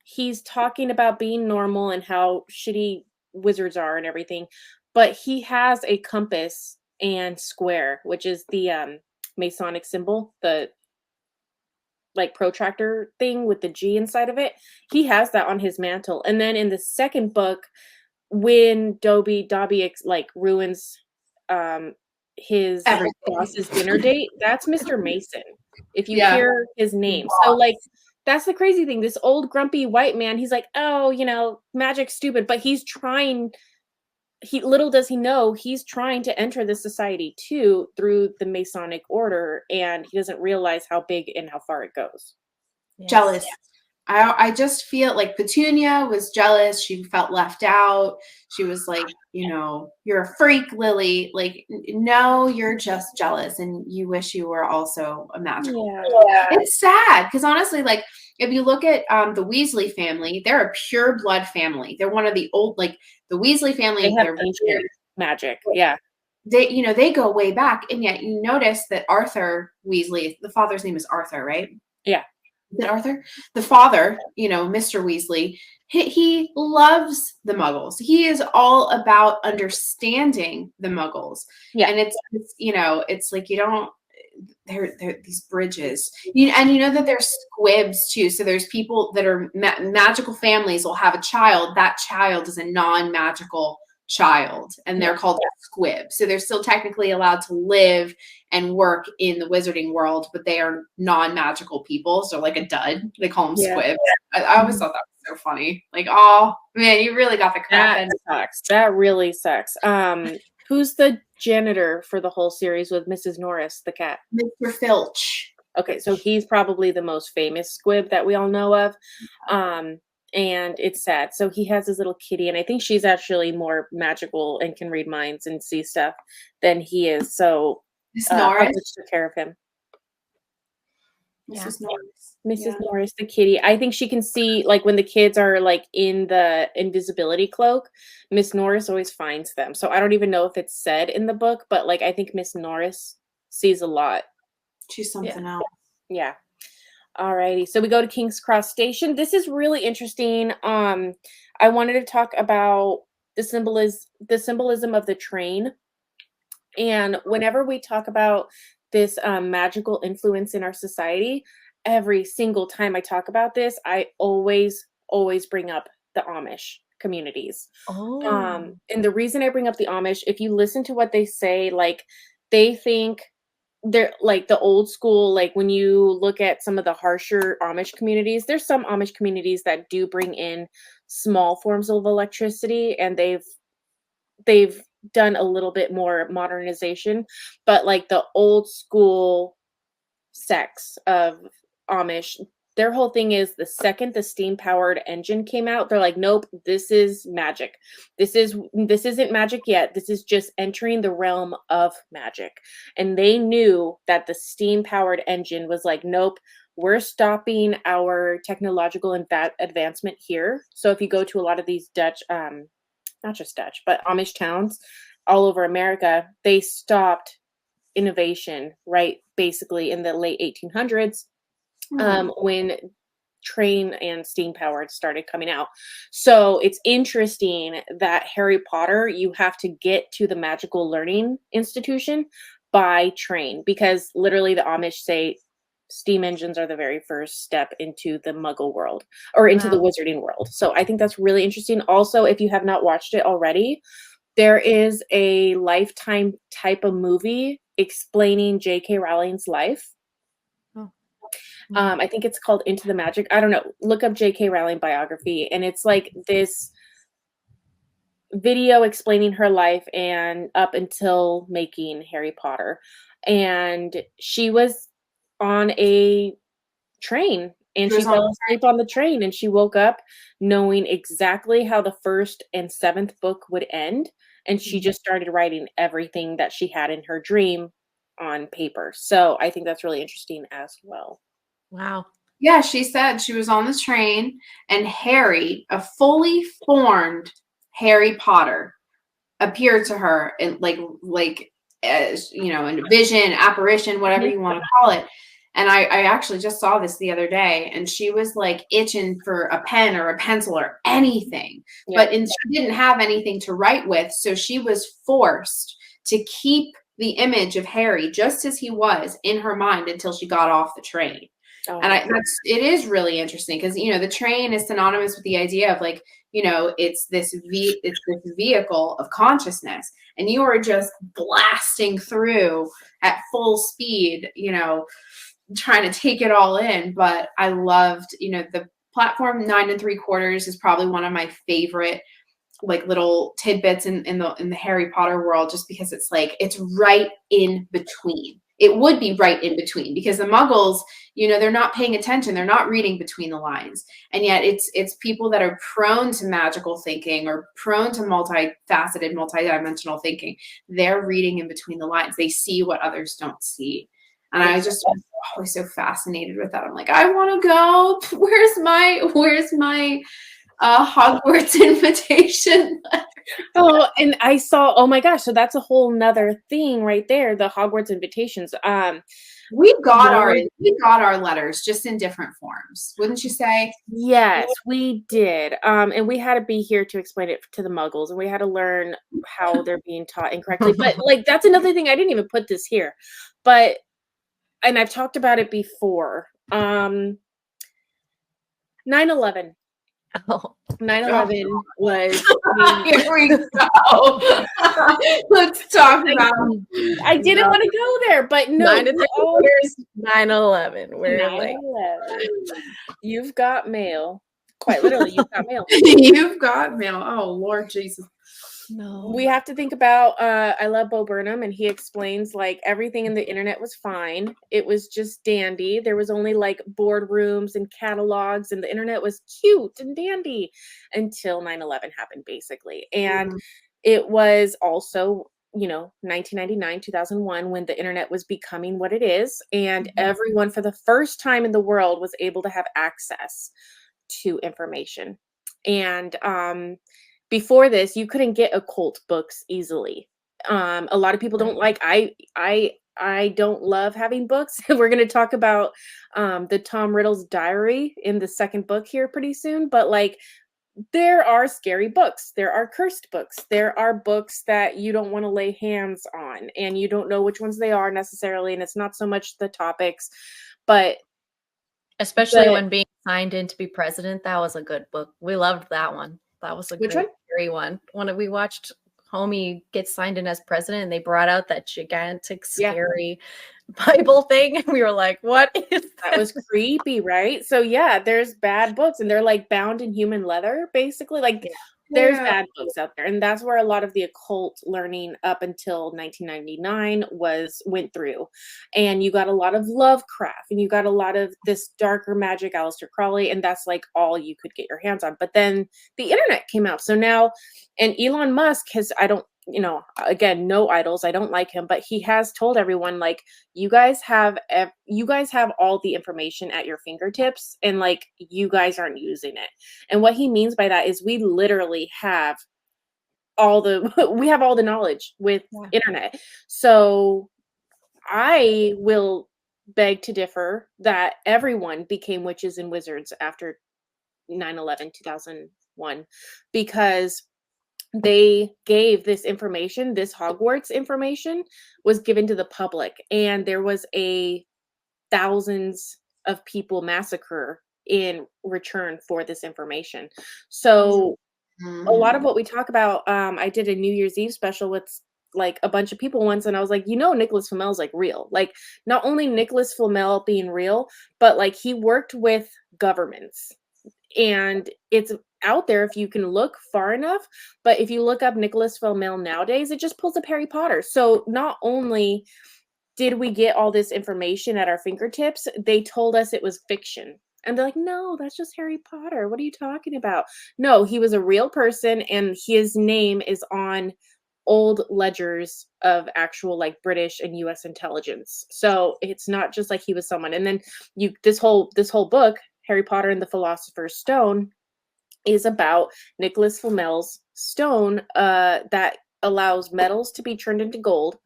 he's talking about being normal and how shitty wizards are and everything, but he has a compass and square, which is the Masonic symbol, the like protractor thing with the G inside of it. He has that on his mantle. And then in the second book, when Dobby like ruins his boss's dinner date, that's Mr. Mason, if you hear his name. So like, that's the crazy thing. This old grumpy white man, he's like, oh, magic's stupid, but he's trying. Little does he know, he's trying to enter the society too through the Masonic order, and he doesn't realize how big and how far it goes. Yes. Jealous. I just feel like Petunia was jealous. She felt left out. She was like, you're a freak, Lily. Like, no, you're just jealous, and you wish you were also a magical. Yeah. It's sad because honestly, like, if you look at the Weasley family, they're a pure blood family. They're one of the old, like the Weasley family. They have ancient magic. Yeah. They go way back, and yet you notice that Arthur Weasley, the father's name is Arthur, right? Yeah. Is it Arthur? The father, Mr. Weasley, he loves the Muggles. He is all about understanding the Muggles. Yeah. And it's like they're these bridges. And you know that there's squibs too. So there's people that are magical families will have a child. That child is a non-magical child, and they're called squibs. So they're still technically allowed to live and work in the wizarding world, but they are non-magical people. So like a dud, they call them squibs. I always thought that was so funny. Like, oh man, you really got the crap That end. sucks. That really sucks. Who's the janitor for the whole series with Mrs. Norris, the cat? Mr. Filch. Okay, so he's probably the most famous squib that we all know of. And it's sad. So he has his little kitty, and I think she's actually more magical and can read minds and see stuff than he is. So Miss Norris. Hogwarts took care of him. Yeah. Mrs. Norris. Mrs. Norris, the kitty. I think she can see, like, when the kids are like in the invisibility cloak, Miss Norris always finds them. So I don't even know if it's said in the book, but like I think Miss Norris sees a lot. She's something else. Yeah. Alrighty. So we go to King's Cross Station. This is really interesting. I wanted to talk about the symbolism of the train. And whenever we talk about this magical influence in our society, every single time I talk about this, I always bring up the Amish communities. Oh. And the reason I bring up the Amish, if you listen to what they say, like they think they're like the old school, like when you look at some of the harsher Amish communities, there's some Amish communities that do bring in small forms of electricity, and they've done a little bit more modernization, but like the old school sects of Amish, their whole thing is the second the steam powered engine came out, they're like, nope, this is magic. This isn't magic yet. This is just entering the realm of magic. And they knew that the steam powered engine was like, nope, we're stopping our technological advancement here. So if you go to a lot of these Dutch, not just Dutch, but Amish towns all over America, they stopped innovation, right? Basically in the late 1800s. When train and steam powered started coming out. So it's interesting that Harry Potter, you have to get to the magical learning institution by train, because literally the Amish say steam engines are the very first step into the muggle world or into the wizarding world. So I think that's really interesting. Also, if you have not watched it already, there is a Lifetime type of movie explaining J.K. Rowling's life. I think it's called Into the Magic. I don't know. Look up J.K. Rowling biography, and it's like this video explaining her life and up until making Harry Potter. And she was on a train, and she fell asleep on the train, and she woke up knowing exactly how the first and seventh book would end. And she just started writing everything that she had in her dream on paper. So I think that's really interesting as well. Wow. Yeah, she said she was on the train, and Harry, a fully formed Harry Potter, appeared to her in like as you know, in a vision, apparition, whatever you want to call it. And I actually just saw this the other day, and she was like itching for a pen or a pencil or anything, but she didn't have anything to write with, so she was forced to keep the image of Harry just as he was in her mind until she got off the train. And it is really interesting because, you know, the train is synonymous with the idea of like, you know, it's this vehicle of consciousness, and you are just blasting through at full speed, you know, trying to take it all in. But I loved, you know, the platform 9 3/4 is probably one of my favorite like little tidbits in the Harry Potter world, just because it's like it's right in between. It would be right in between because the Muggles, you know, they're not paying attention. They're not reading between the lines. And yet it's people that are prone to magical thinking or prone to multifaceted, multidimensional thinking. They're reading in between the lines. They see what others don't see. And I just was always so fascinated with that. I'm like, I want to go. Where's my Hogwarts invitation letter? Oh, and I saw, oh my gosh, so that's a whole nother thing right there, the Hogwarts invitations. We got our letters just in different forms, wouldn't you say? Yes, we did. And we had to be here to explain it to the Muggles, and we had to learn how they're being taught incorrectly. But like that's another thing, I didn't even put this here. But and I've talked about it before. 9/11. Oh. 9/11 was. Here we go. Let's talk about. I didn't want to go there, but no. 9 3/4 9/11. We're 9/11. You've got mail Quite literally, you've got mail. You've got mail. Oh, Lord Jesus. No. We have to think about, I love Bo Burnham, and he explains like everything in the internet was fine. It was just dandy. There was only like boardrooms and catalogs, and the internet was cute and dandy until 9/11 happened, basically. And it was also, 1999, 2001, when the internet was becoming what it is, and everyone for the first time in the world was able to have access to information. And before this, you couldn't get occult books easily. A lot of people don't like. I don't love having books. We're going to talk about the Tom Riddle's diary in the second book here pretty soon. But like, there are scary books. There are cursed books. There are books that you don't want to lay hands on, and you don't know which ones they are necessarily. And it's not so much the topics, but Especially when being signed in to be president. That was a good book. We loved that one. That was a Which great one? scary one. When we watched Homie get signed in as president and they brought out that gigantic, scary Bible thing. We were like, what is that was creepy, right? So yeah, there's bad books, and they're like bound in human leather, basically. Like there's bad books out there, and that's where a lot of the occult learning up until 1999 went through. And you got a lot of Lovecraft, and you got a lot of this darker magic, Aleister Crowley, and that's like all you could get your hands on. But then the internet came out, so now, and Elon Musk has, I don't, again, no idols, I don't like him, but he has told everyone, like, you guys have all the information at your fingertips, and like, you guys aren't using it. And what he means by that is we literally have all the knowledge with internet. So I will beg to differ that everyone became witches and wizards after 9/11, 2001, because they gave this information, this Hogwarts information was given to the public, and there was a thousands of people massacre in return for this information. So a lot of what we talk about, I did a New Year's Eve special with like a bunch of people once, and I was like, Nicholas Flamel's like real. Like, not only Nicholas Flamel being real, but like he worked with governments, and it's out there if you can look far enough. But if you look up Nicholas Flamel nowadays, it just pulls up Harry Potter. So not only did we get all this information at our fingertips, they told us it was fiction. And they're like, no, that's just Harry Potter. What are you talking about? No, he was a real person, and his name is on old ledgers of actual like British and US intelligence. So it's not just like he was someone. And then this whole book, Harry Potter and the Philosopher's Stone, is about Nicholas Flamel's stone that allows metals to be turned into gold,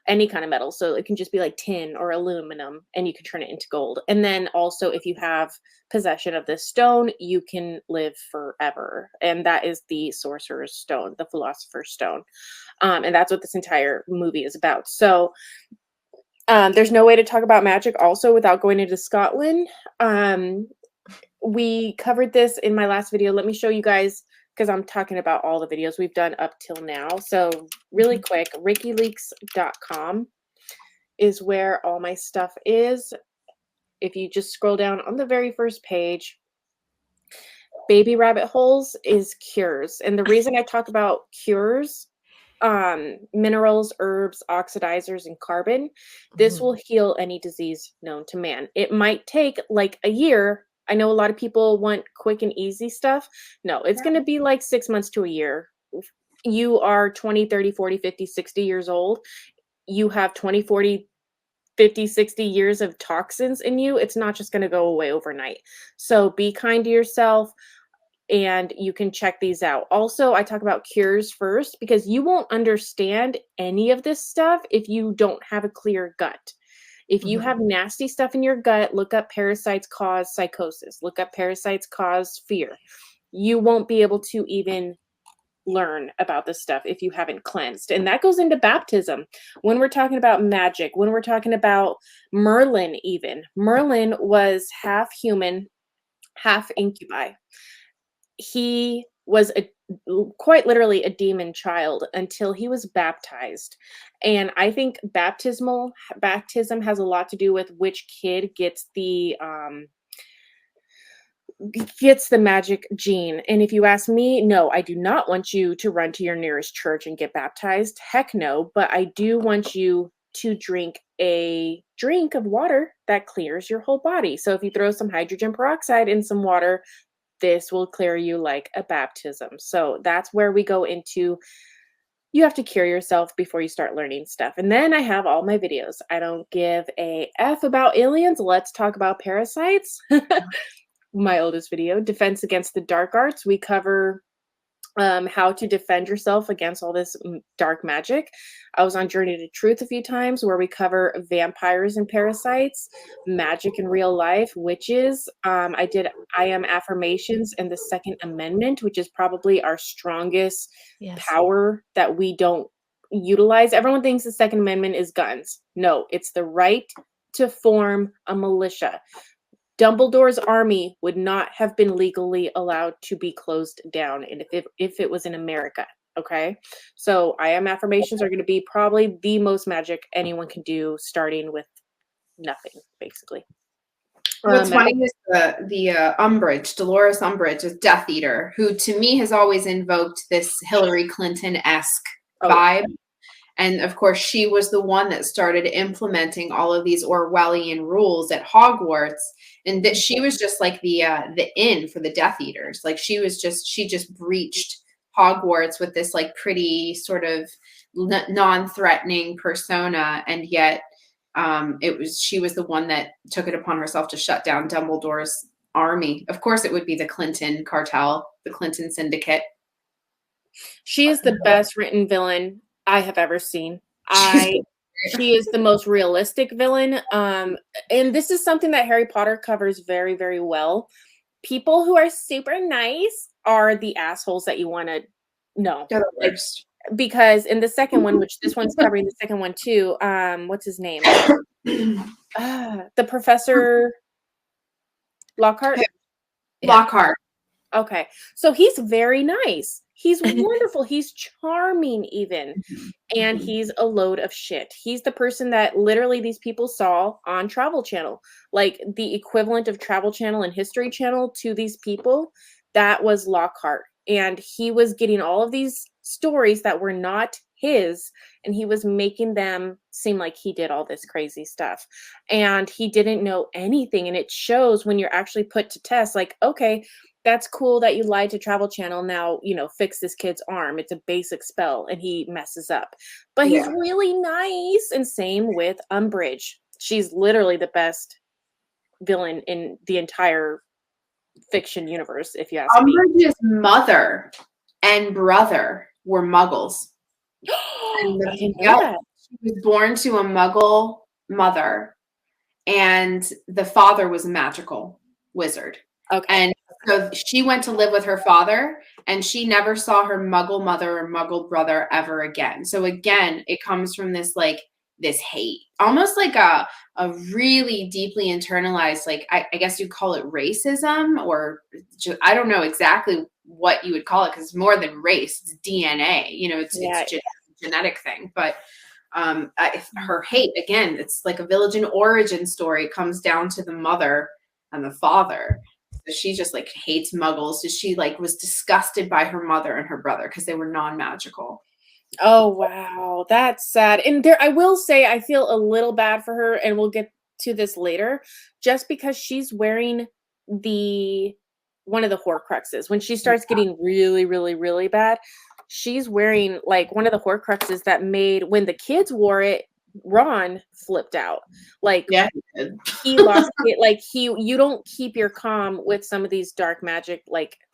any kind of metal. So it can just be like tin or aluminum, and you can turn it into gold. And then also, if you have possession of this stone, you can live forever. And that is the Sorcerer's Stone, the Philosopher's Stone. And that's what this entire movie is about. So there's no way to talk about magic also without going into Scotland. We covered this in my last video. Let me show you guys, because I'm talking about all the videos we've done up till now. So really quick, rickyleaks.com is where all my stuff is. If you just scroll down on the very first page, baby rabbit holes is cures. And the reason I talk about cures, minerals, herbs, oxidizers, and carbon, this will heal any disease known to man. It might take like a year. I know a lot of people want quick and easy stuff. No, it's going to be like 6 months to a year. You are 20, 30, 40, 50, 60 years old. You have 20, 40, 50, 60 years of toxins in you. It's not just going to go away overnight. So be kind to yourself, and you can check these out. Also, I talk about cures first, because you won't understand any of this stuff if you don't have a clear gut. If you have nasty stuff in your gut, look up parasites cause psychosis. Look up parasites cause fear. You won't be able to even learn about this stuff if you haven't cleansed. And that goes into baptism. When we're talking about magic, when we're talking about Merlin even. Merlin was half human, half incubi. He was quite literally a demon child until he was baptized. And I think baptism has a lot to do with which kid gets the gets the magic gene. And if you ask me, no, I do not want you to run to your nearest church and get baptized. Heck no. But I do want you to drink a drink of water that clears your whole body. So if you throw some hydrogen peroxide in some water, this will clear you like a baptism. So that's where we go into, you have to cure yourself before you start learning stuff. And then I have all my videos. I don't give a F about aliens. Let's talk about parasites. My oldest video, Defense Against the Dark Arts. We cover how to defend yourself against all this dark magic. I was on Journey to Truth a few times where we cover vampires and parasites, magic in real life, witches. I did I Am Affirmations and the Second Amendment, which is probably our strongest power that we don't utilize. Everyone thinks the Second Amendment is guns. No, it's the right to form a militia. Dumbledore's army would not have been legally allowed to be closed down if it was in America. Okay. So I Am Affirmations are going to be probably the most magic anyone can do, starting with nothing, basically. What's funny is the Umbridge, Dolores Umbridge, is Death Eater, who to me has always invoked this Hillary Clinton-esque vibe. And of course, she was the one that started implementing all of these Orwellian rules at Hogwarts, and that she was just like the in for the Death Eaters. Like she just breached Hogwarts with this like pretty sort of non-threatening persona, and yet she was the one that took it upon herself to shut down Dumbledore's army. Of course, it would be the Clinton cartel, the Clinton syndicate. She is the best written villain I have ever seen. She is the most realistic villain. And this is something that Harry Potter covers very, very well. People who are super nice are the assholes that you want to know. Because in the second one, which this one's covering the second one too, what's his name? The Professor Lockhart? Lockhart. Okay. So he's very nice. He's wonderful. He's charming even. And he's a load of shit. He's the person that literally these people saw on Travel Channel. Like the equivalent of Travel Channel and History Channel to these people, that was Lockhart. And he was getting all of these stories that were not his, and he was making them seem like he did all this crazy stuff. And he didn't know anything. And it shows when you're actually put to test, like, okay, that's cool that you lied to Travel Channel. Now, fix this kid's arm. It's a basic spell, and he messes up. But he's really nice. And same with Umbridge. She's literally the best villain in the entire fiction universe, if you ask me. Umbridge's mother and brother were muggles. And she was born to a muggle mother, and the father was a magical wizard. Okay. And so she went to live with her father, and she never saw her muggle mother or muggle brother ever again. So again, it comes from this hate, almost like a really deeply internalized, like I guess you'd call it racism, or just, I don't know exactly what you would call it, because it's more than race. It's DNA, it's a genetic thing. But her hate, again, it's like a village and origin story. It comes down to the mother and the father. So she just like hates muggles. So she was disgusted by her mother and her brother because they were non-magical. Oh, wow. That's sad. And I will say, I feel a little bad for her, and we'll get to this later, just because she's wearing one of the Horcruxes. When she starts getting really, really, really bad, she's wearing one of the Horcruxes that made, when the kids wore it, Ron flipped out. He lost it. You don't keep your calm with some of these dark magic.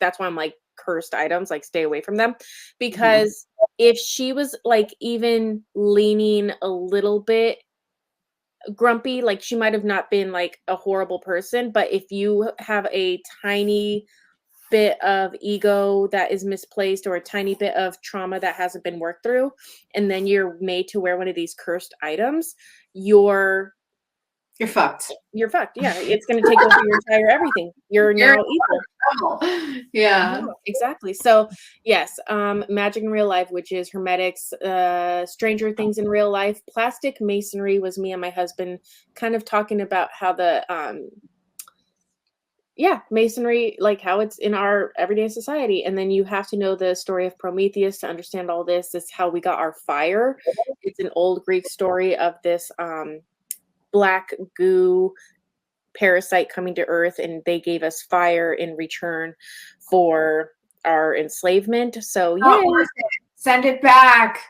That's why I'm cursed items, stay away from them, because if she was even leaning a little bit grumpy, she might have not been a horrible person, but if you have a tiny bit of ego that is misplaced, or a tiny bit of trauma that hasn't been worked through, and then you're made to wear one of these cursed items, you're fucked. You're fucked. Yeah, it's going to take over your entire everything. You're now evil. Yeah, exactly. So yes, magic in real life, which is hermetics, Stranger Things in real life. Plastic masonry was me and my husband kind of talking about how the yeah, masonry, like how it's in our everyday society. And then you have to know the story of Prometheus to understand all this. This is how we got our fire. It's an old Greek story of this black goo parasite coming to Earth, and they gave us fire in return for our enslavement. So Not yeah, worth it. Send it back.